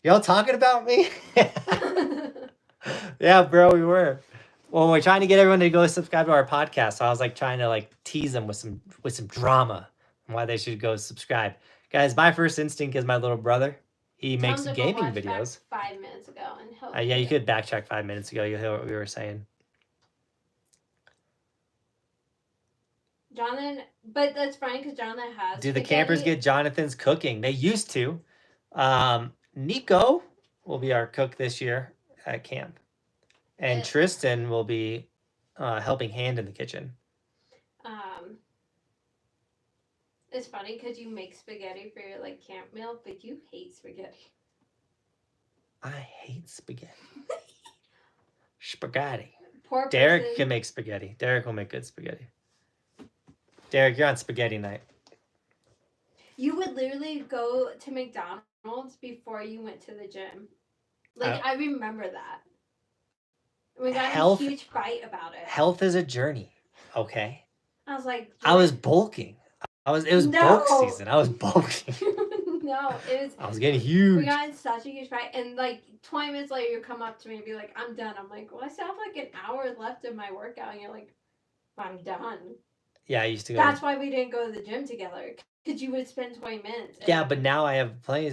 Y'all talking about me? Yeah, bro, we were. Well, we're trying to get everyone to go subscribe to our podcast. So I was trying to tease them with some drama on why they should go subscribe. Guys, my first instinct is my little brother. He makes gaming videos. 5 minutes ago, and yeah, you could backtrack 5 minutes ago. You hear what we were saying. Jonathan, but that's fine because Jonathan has. Do the campers get Jonathan's cooking? They used to. Nico will be our cook this year at camp. And Tristan will be helping hand in the kitchen. It's funny because you make spaghetti for your camp meal, but you hate spaghetti. I hate spaghetti. Spaghetti. Poor Derek person. can make spaghetti. Derek will make good spaghetti. Derek, you're on spaghetti night. You would literally go to McDonald's before you went to the gym. I remember that. We got in a huge fight about it. Health is a journey, okay? I was like... I was bulking. It was bulk season. I was bulking. No, it was... I was getting huge. We got in such a huge fight, and 20 minutes later, you come up to me and be like, I'm done. I'm like, well, I still have an hour left of my workout, and you're like, I'm done. Yeah, I used to go. That's why we didn't go to the gym together, because you would spend 20 minutes. Yeah, but now I have plenty.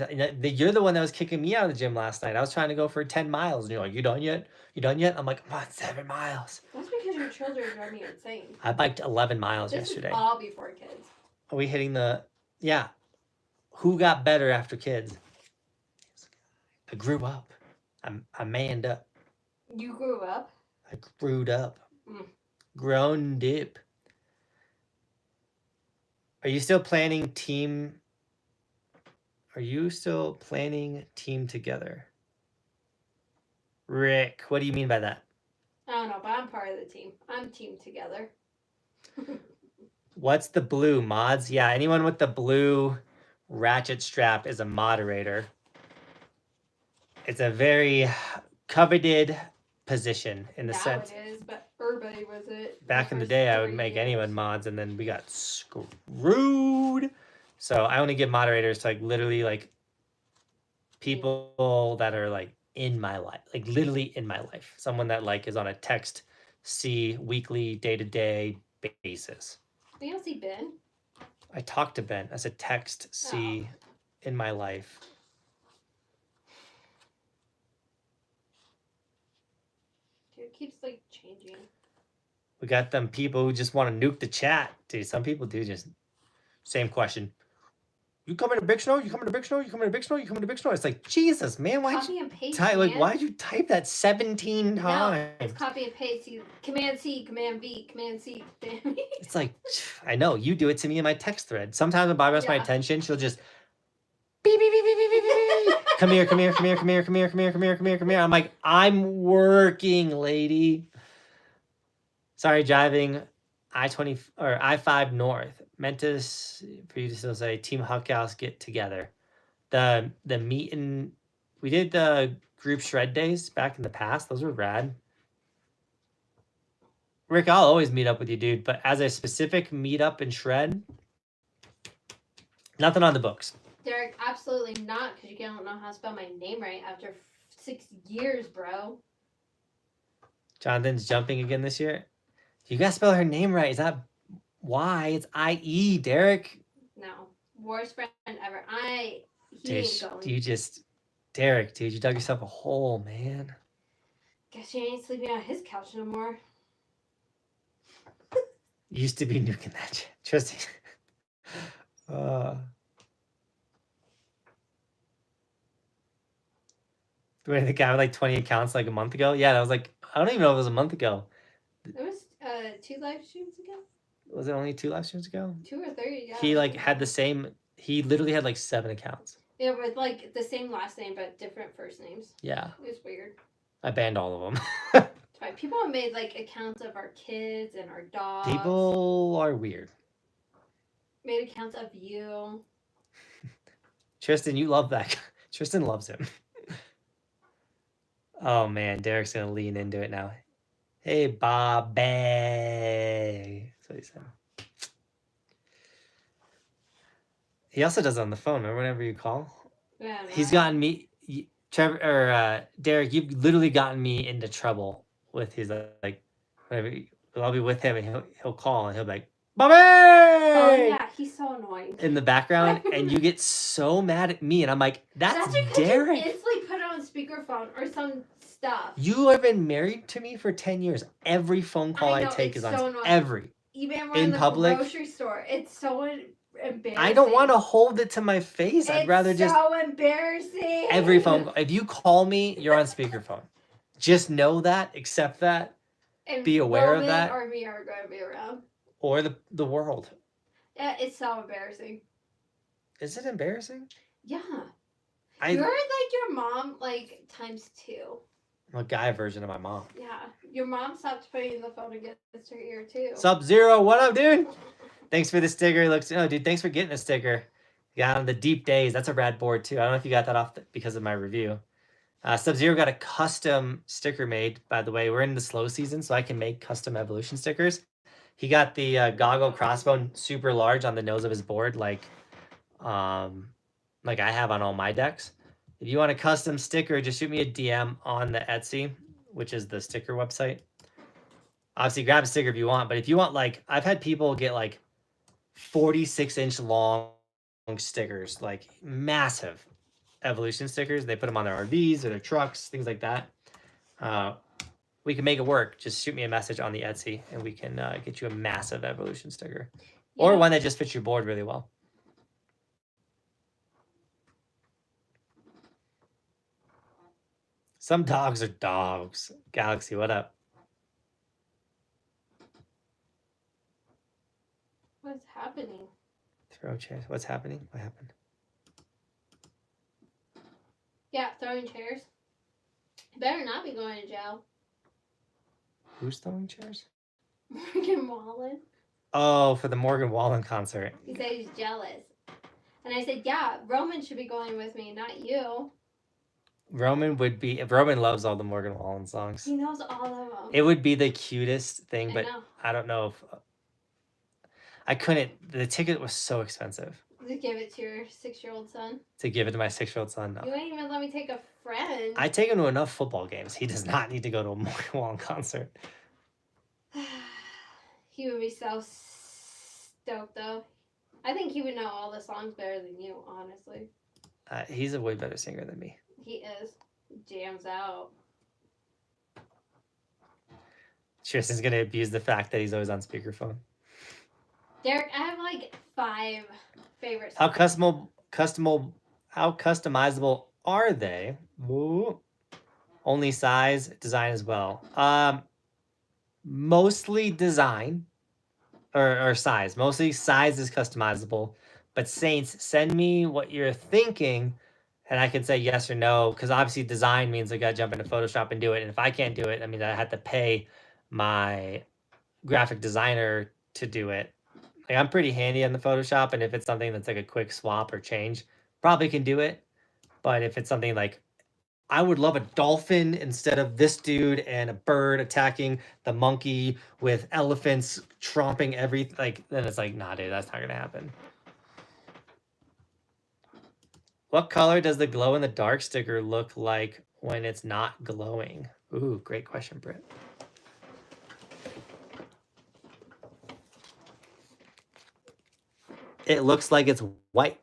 You're the one that was kicking me out of the gym last night. I was trying to go for 10 miles, and you're like, you done yet? You done yet? I'm like, I'm on 7 miles. That's because your children drive me insane. I biked 11 miles yesterday. This is all before kids. Are we hitting the... Yeah. Who got better after kids? I grew up. I manned up. You grew up? I grewed up. Mm. Grown dip. Are you still planning team... Are you still planning team together? Rick, what do you mean by that? I don't know, but I'm part of the team. I'm team together. What's the blue, mods? Yeah, anyone with the blue ratchet strap is a moderator. It's a very coveted position in the sense. Now it is, but everybody was it. Back in the day, I would make anyone mods, and then we got screwed. So I only give moderators to literally people that are in my life, literally in my life. Someone that is on a text C weekly, day-to-day basis. You don't see Ben? I talked to Ben as a text C in my life. It keeps changing. We got them people who just want to nuke the chat. Dude, some people do just... Same question. You coming to Big Snow? You coming to Big Snow? You coming to Big Snow? You coming to Big Snow? It's Jesus, man, why'd copy and paste, why'd you type that 17 times? No, it's copy and paste. Command C, Command V, Command C, Command V. It's I know, you do it to me in my text thread. Sometimes when Bobby wants my attention, she'll just beep, beep, beep, beep, beep, beep, beep. Come here, come here, come here, come here, come here, come here, come here, come here, come here. I'm like, I'm working, lady. Sorry, driving I-20 or I-5 North. Meant to for you to still say Team Buckhouse get together. The meet and we did the group shred days back in the past. Those were rad. Rick, I'll always meet up with you, dude. But as a specific meetup and shred, nothing on the books. Derek, absolutely not, because you don't know how to spell my name right after 6 years, bro. Jonathan's jumping again this year. You gotta spell her name right. Is that why? It's I-E, Derek. No. Worst friend ever. Derek, dude, you dug yourself a hole, man. Guess you ain't sleeping on his couch no more. Used to be nuking that shit. Tristan. Wait, the guy with like 20 accounts like a month ago? Yeah, that was like, I don't even know if it was a month ago. It was 2 live streams ago? Was it only 2 live streams ago? 2 or 3, yeah. He like had the same, he literally had like 7 accounts. Yeah, with like the same last name but different first names. Yeah. It was weird. I banned all of them. It's fine. People have made like accounts of our kids and our dogs. People are weird. Made accounts of you. Tristan, you love that. Tristan loves him. Oh man, Derek's gonna lean into it now. Hey, Bobby. That's what he said. He also does it on the phone. Remember whenever you call? Yeah. He's gotten me, Trevor or Derek. You've literally gotten me into trouble with his like, whatever. I'll be with him and he'll call and he'll be like, Bobby. Oh yeah, he's so annoying. In the background, and you get so mad at me, and I'm like, that's Derek. You instantly put it on speakerphone or some stuff. You have been married to me for 10 years. Every phone call I take is on annoying. every. Even in the public grocery store, it's so embarrassing. I don't want to hold it to my face. I'd rather just. So embarrassing. Every phone call. If you call me, you're on speakerphone. Just know that. Accept that. And be aware Roman of that. Or me are going to be around. Or the world. Yeah, it's so embarrassing. Is it embarrassing? Yeah. You're like your mom, like times 2. I'm a guy version of my mom. Yeah. Your mom stopped putting the phone against her ear too. Sub-Zero, what up, dude? Thanks for the sticker. Dude, thanks for getting a sticker. Got on the Deep Days. That's a rad board too. I don't know if you got that off because of my review. Sub-Zero got a custom sticker made. By the way, we're in the slow season, so I can make custom evolution stickers. He got the goggle crossbone super large on the nose of his board, like I have on all my decks. If you want a custom sticker, just shoot me a DM on the Etsy, which is the sticker website. Obviously, grab a sticker if you want, but if you want, like, I've had people get like 46-inch long stickers, like massive evolution stickers. They put them on their RVs or their trucks, things like that. We can make it work. Just shoot me a message on the Etsy, and we can get you a massive evolution sticker, or one that just fits your board really well. Some dogs are dogs. Galaxy, what up? What's happening? Throw chairs. What's happening? What happened? Yeah, throwing chairs. You better not be going to jail. Who's throwing chairs? Morgan Wallen. Oh, for the Morgan Wallen concert. He said he's jealous. And I said, yeah, Roman should be going with me, not you. Roman loves all the Morgan Wallen songs. He knows all of them. It would be the cutest thing, but I don't know if I couldn't. The ticket was so expensive. To give it to your 6-year-old son? To give it to my 6-year-old son, no. You ain't even let me take a friend. I take him to enough football games. He does not need to go to a Morgan Wallen concert. He would be so stoked, though. I think he would know all the songs better than you, honestly. He's a way better singer than me. He is. Jams out. Tristan's going to abuse the fact that he's always on speakerphone. Derek, I have like 5 favorite songs. How customizable are they? Ooh. Only size, design as well. Mostly design or size. Mostly size is customizable. But Saints, send me what you're thinking, and I can say yes or no. Because obviously design means I got to jump into Photoshop and do it. And if I can't do it, I mean I have to pay my graphic designer to do it. Like I'm pretty handy on the Photoshop, and if it's something that's like a quick swap or change, probably can do it. But if it's something like I would love a dolphin instead of this dude and a bird attacking the monkey with elephants tromping everything, like then it's like, nah, dude, that's not gonna happen. What color does the glow in the dark sticker look like when it's not glowing? Ooh, great question, Britt. It looks like it's white.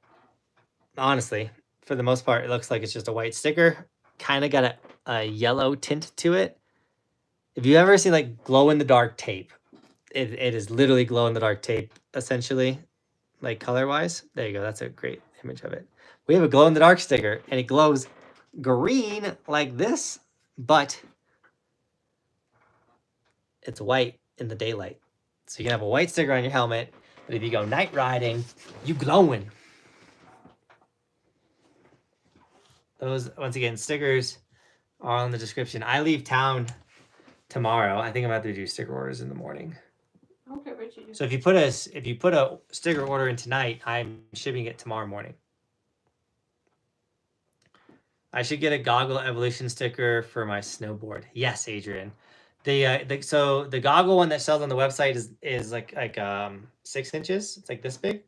Honestly, for the most part, it looks like it's just a white sticker. Kind of got a yellow tint to it. If you ever seen like glow in the dark tape, it is literally glow in the dark tape, essentially, like color wise. There you go. That's a great image of it. We have a glow in the dark sticker, and it glows green like this, but it's white in the daylight. So you can have a white sticker on your helmet, but if you go night riding, you glowing. Those, once again, stickers are on the description. I leave town tomorrow. I think I'm about to do sticker orders in the morning. Okay, Richard. So if you put a sticker order in tonight, I'm shipping it tomorrow morning. I should get a goggle evolution sticker for my snowboard. Yes, Adrian. So the goggle one that sells on the website is like 6 inches. It's like this big.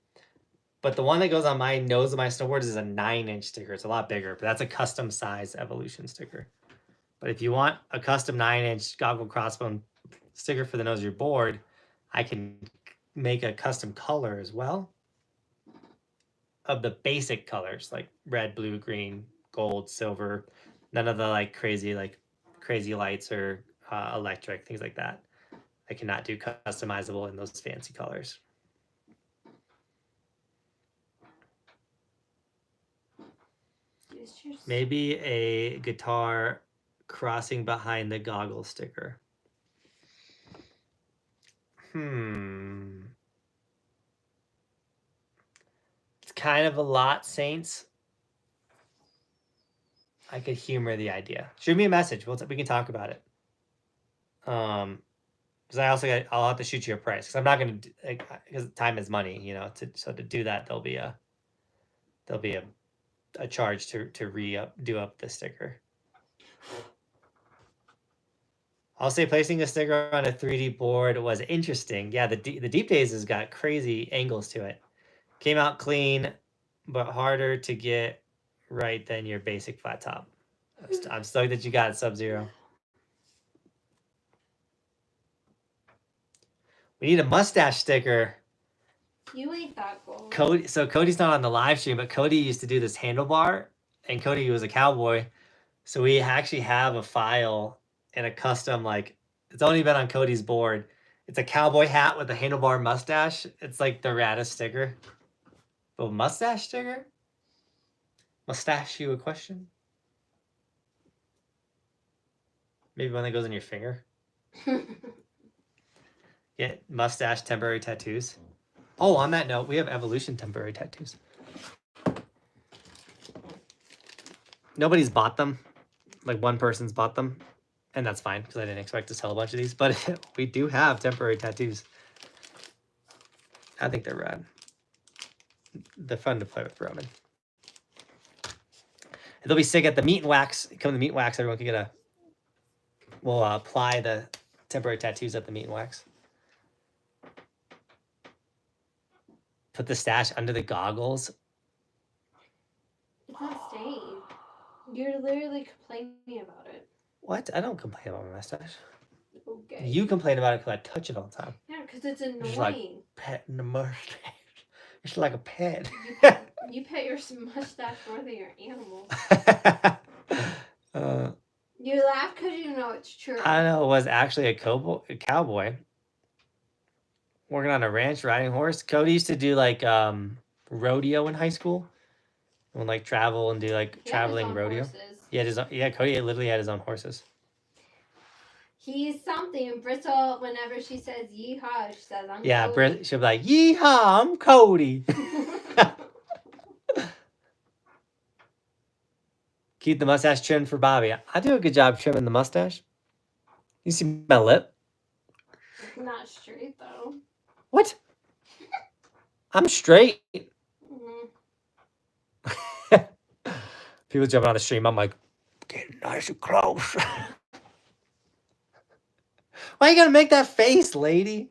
But the one that goes on my nose of my snowboard is a 9-inch sticker. It's a lot bigger, but that's a custom size evolution sticker. But if you want a custom 9-inch goggle crossbone sticker for the nose of your board, I can make a custom color as well of the basic colors like red, blue, green, gold, silver. None of the like crazy lights or electric, things like that. I cannot do customizable in those fancy colors. Maybe a guitar crossing behind the goggle sticker. It's kind of a lot, Saints. I could humor the idea. Shoot me a message. We can talk about it. Because I'll have to shoot you a price because I'm not going to, because time is money, you know. So to do that, there'll be a charge to do up the sticker. I'll say placing a sticker on a 3D board was interesting. Yeah, the Deep Days has got crazy angles to it. Came out clean, but harder to get right than your basic flat top. I'm stoked that you got it, Sub-Zero. We need a mustache sticker. You ain't that cool. Cody's not on the live stream, but Cody used to do this handlebar, and Cody was a cowboy. So we actually have a file and a custom, like, it's only been on Cody's board. It's a cowboy hat with a handlebar mustache. It's like the raddest sticker. But mustache sticker? Mustache you a question? Maybe one that goes in your finger? Get mustache temporary tattoos. Oh, on that note, we have evolution temporary tattoos. Nobody's bought them. Like one person's bought them. And that's fine because I didn't expect to sell a bunch of these. But we do have temporary tattoos. I think they're rad. They're fun to play with, Roman. They'll be sick at the meet and wax. Come to the meet and wax. Everyone can get we'll apply the temporary tattoos at the meet and wax. Put the stash under the goggles. It's not staying. You're literally complaining about it. What? I don't complain about my mustache. Okay. You complain about it because I touch it all the time. Yeah, because it's annoying. It's like petting the mustache. It's like a pet. You pet your mustache more than your animals. You laugh because you know it's true. I know. It was actually a cowboy. Working on a ranch, riding a horse. Cody used to do like rodeo in high school. And like travel and do like traveling rodeo. Horses. Cody literally had his own horses. He's something. Bristol, whenever she says yeehaw, she says I'm Cody. She'll be like, yeehaw, I'm Cody. Keep the mustache trimmed for Bobby. I do a good job trimming the mustache. You see my lip? Not straight though. What? I'm straight. People jumping on the stream. I'm like, getting nice and close. Why you gotta make that face, lady?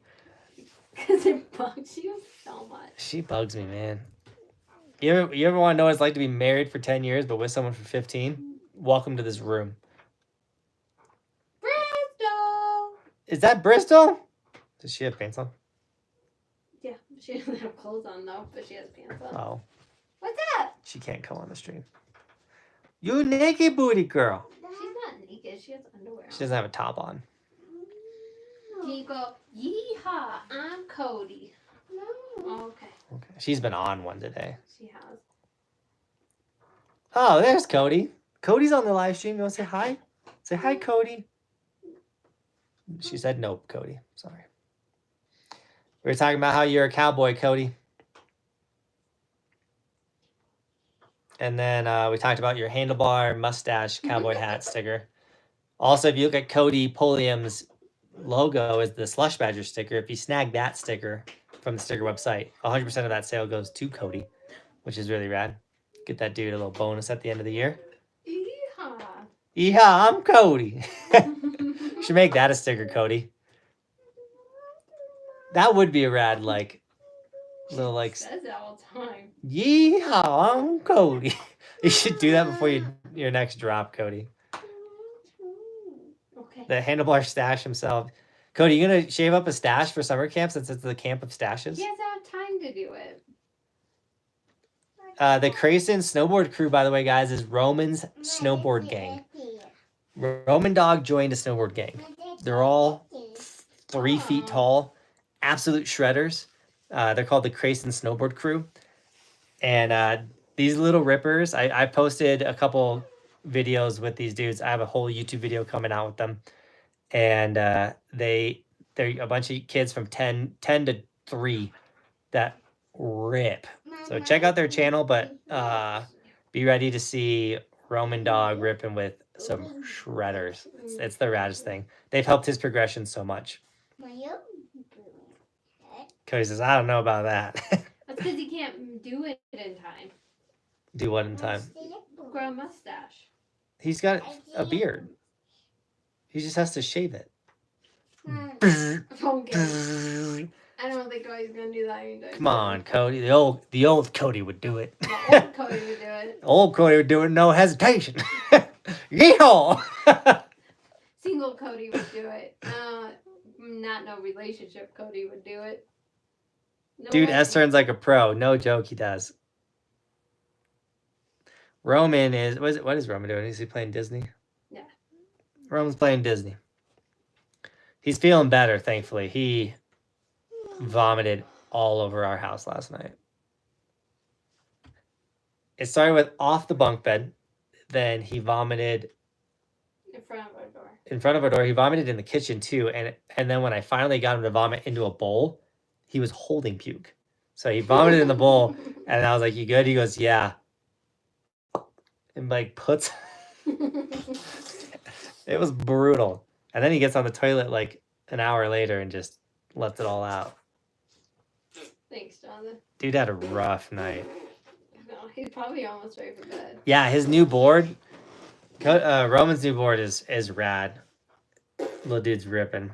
Because it bugs you so much. She bugs me, man. You ever want to know what it's like to be married for 10 years but with someone for 15? Welcome to this room. Bristol! Is that Bristol? Does she have pants on? Yeah, she doesn't have clothes on though, but she has pants on. Oh. What's that? She can't come on the stream. You naked booty girl. She's not naked. She has underwear on. She doesn't have a top on. Can you go, yeehaw, I'm Cody. No. Okay. Okay. She's been on one today. She has. Oh, there's Cody. Cody's on the live stream. You want to say hi? Say hi, Cody. She said nope, Cody. Sorry. We were talking about how you're a cowboy, Cody. And then we talked about your handlebar, mustache, cowboy hat sticker. Also, if you look at Cody Polium's logo is the Slush Badger sticker. If you snag that sticker from the sticker website, 100% of that sale goes to Cody, which is really rad. Get that dude a little bonus at the end of the year. Yeehaw. Yeehaw, I'm Cody. Should make that a sticker, Cody. That would be a rad, like, little, like... Says that all the time. Yeehaw, I'm Cody. You should do that before your next drop, Cody. Okay. The handlebar stash himself. Cody, you gonna shave up a stash for summer camp since it's the camp of stashes? He has to have time to do it. The Crayson Snowboard crew, by the way, guys, is Roman's snowboard gang. Roman Dog joined a snowboard gang. They're all 3 feet tall, absolute shredders. They're called the Crayson Snowboard crew. And these little rippers, I posted a couple videos with these dudes. I have a whole YouTube video coming out with them. And they're a bunch of kids from 10 to 3 that rip. So check out their channel, but be ready to see Roman Dog ripping with some shredders. It's the raddest thing. They've helped his progression so much. Cody says, I don't know about that. That's because he can't do it in time. Do what in time? Grow a mustache. He's got a beard. He just has to shave it. Okay. I don't think Cody's gonna do that anytime. Come on, Cody. The old Cody would do it. The old Cody would do it. Old Cody would do it, no hesitation. Yeehaw! Single Cody would do it. Not no relationship Cody would do it. No Dude, way. S turns like a pro. No joke, he does. Roman is... What is Roman doing? Is he playing Disney? Yeah. Roman's playing Disney. He's feeling better, thankfully. He vomited all over our house last night. It started with off the bunk bed. Then he vomited... In front of our door. In front of our door. He vomited in the kitchen, too. And then when I finally got him to vomit into a bowl, he was holding puke. So he vomited in the bowl. And I was like, you good? He goes, yeah. And like puts... It was brutal. And then he gets on the toilet like an hour later and just lets it all out. Thanks, Jonathan. Dude had a rough night. No, he's probably almost ready for bed. Yeah, his new board, Roman's new board is rad. Little dude's ripping.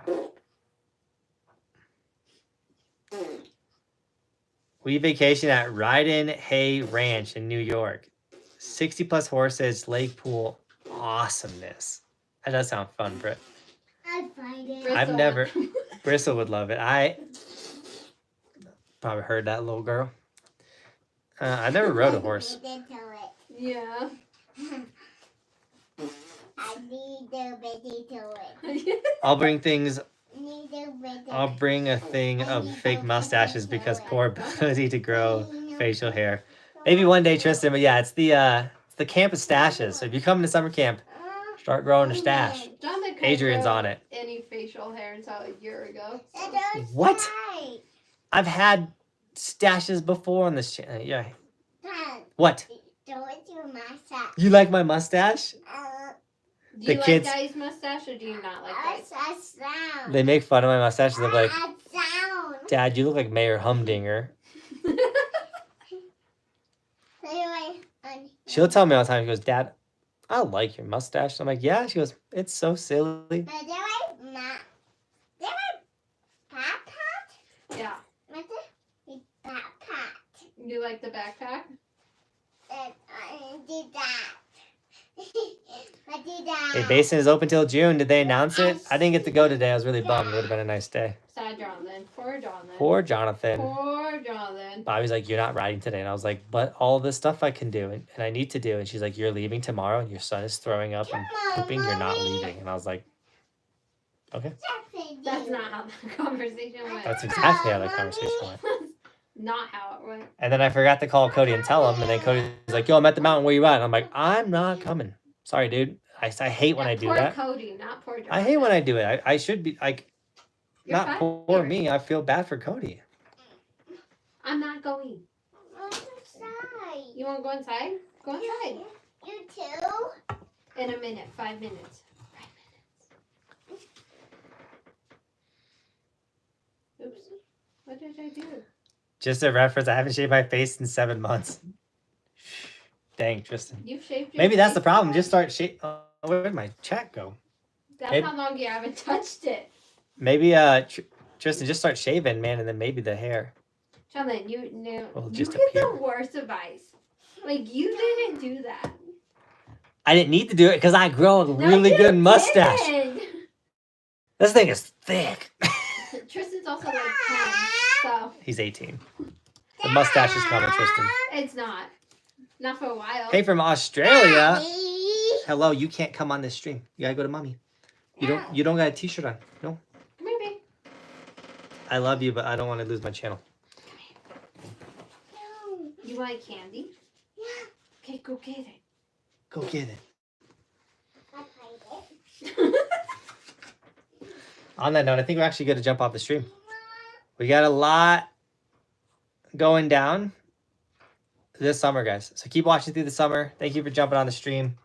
We vacation at Riden Hay Ranch in New York. 60 plus horses, lake pool, awesomeness. That does sound fun, Britt. I'd find it. I've never... Bristol would love it. I probably heard that little girl. I never rode a horse. Yeah. I need a bitty to it. I'll bring things... Need a bitty. I'll bring a thing of fake mustaches because poor ability to grow facial hair. Maybe one day, Tristan, but yeah, it's the camp of stashes. So if you come to summer camp, start growing a stash. Jonathan couldn't Adrian's grow on it. Any facial hair until a year ago. So. What? I've had stashes before on this channel. Yeah. What? Don't your mustache. You like my mustache? Do The you kids- like Guy's mustache or do you not like Guy's? That's sound. They make fun of my mustache. They're like, That's sound. Dad, you look like Mayor Humdinger. She'll tell me all the time. She goes, Dad, I like your mustache. I'm like, yeah. She goes, it's so silly. Yeah. You like the backpack? Hey, Basin is open till June. Did they announce it? I didn't get to go today. I was really bummed. It would have been a nice day. Sad Jonathan. Poor Jonathan. Poor Jonathan. Poor Jonathan. Bobby's like, you're not riding today. And I was like, but all this stuff I can do and I need to do. And she's like, you're leaving tomorrow and your son is throwing up and pooping. You're not leaving. And I was like, okay. That's not how the conversation went. That's exactly how the conversation went. Not how it went. And then I forgot to call Cody and tell him. And then Cody's like, yo, I'm at the mountain. Where you at? And I'm like, I'm not coming. Sorry, dude. I hate when I do that. Poor Cody, not poor Jonathan. I hate when I do it. I should be like, You're not fine. poor me. I feel bad for Cody. I'm not going. You want to go inside? Go inside. You too? In a minute. 5 minutes. 5 minutes. Oops. What did I do? Just a reference. I haven't shaved my face in 7 months. Dang, Tristan. You've shaved your Maybe that's face the problem. before? Just start shaving. Where did my chat go? That's Maybe- how long you haven't touched it. Maybe Tristan, just start shaving, man, and then maybe the hair. Jonathan, you knew. Will You just get appear. the worst advice. Like, you didn't do that. I didn't need to do it because I grow a No, really you good mustache. didn't. This thing is thick. Tristan's also like 10, so He's 18. The mustache is coming, Tristan. it's not. Not for a while. Hey, from Australia. Hello, you can't come on this stream. You gotta go to mommy. You don't got a t-shirt on. No. Come here, babe. I love you, but I don't want to lose my channel. You like candy? Yeah. Okay, go get it. Go get it. I played it. On that note, I think we're actually going to jump off the stream. We got a lot going down this summer, guys. So keep watching through the summer. Thank you for jumping on the stream.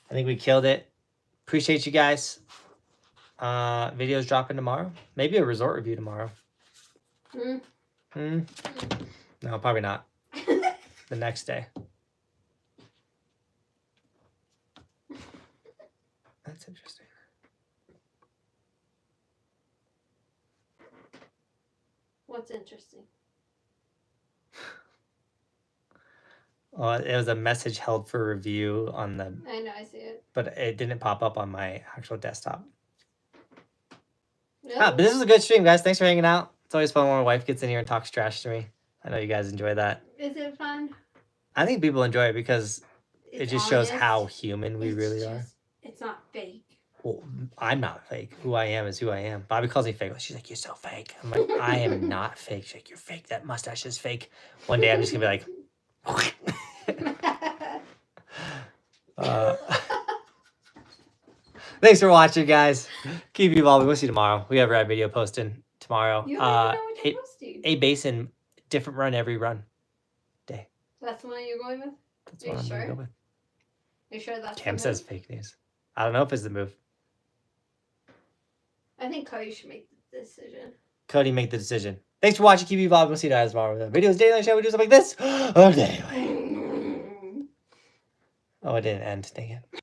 I think we killed it. Appreciate you guys. Videos dropping tomorrow. Maybe a resort review tomorrow. No, probably not. The next day. That's interesting. What's interesting? It was a message held for review on the, I know, I see it. but it didn't pop up on my actual desktop. Really? But this was a good stream, guys. Thanks for hanging out. It's always fun when my wife gets in here and talks trash to me. I know you guys enjoy that. Is it fun? I think people enjoy it because it It's just shows honest. how human we It's really are. just- It's not fake. Well, I'm not fake. Who I am is who I am. Bobby calls me fake. She's like, you're so fake. I'm like, I am not fake. She's like, you're fake. That mustache is fake. One day I'm just going to be like, thanks for watching, guys. Keep evolving. We'll see you tomorrow. We have a ride video posting tomorrow. You don't even know what you're posting. A basin, different run every run day. That's the one you're going with? That's Are what you I'm going to sure? go with. You sure that's Cam the says move? fake news. I don't know if it's the move. I think Cody should make the decision. Cody, make the decision. Thanks for watching. Keep evolving. We'll see you guys tomorrow with videos, daily show. We do stuff like this. Oh, anyway. Oh, it didn't end. Dang it.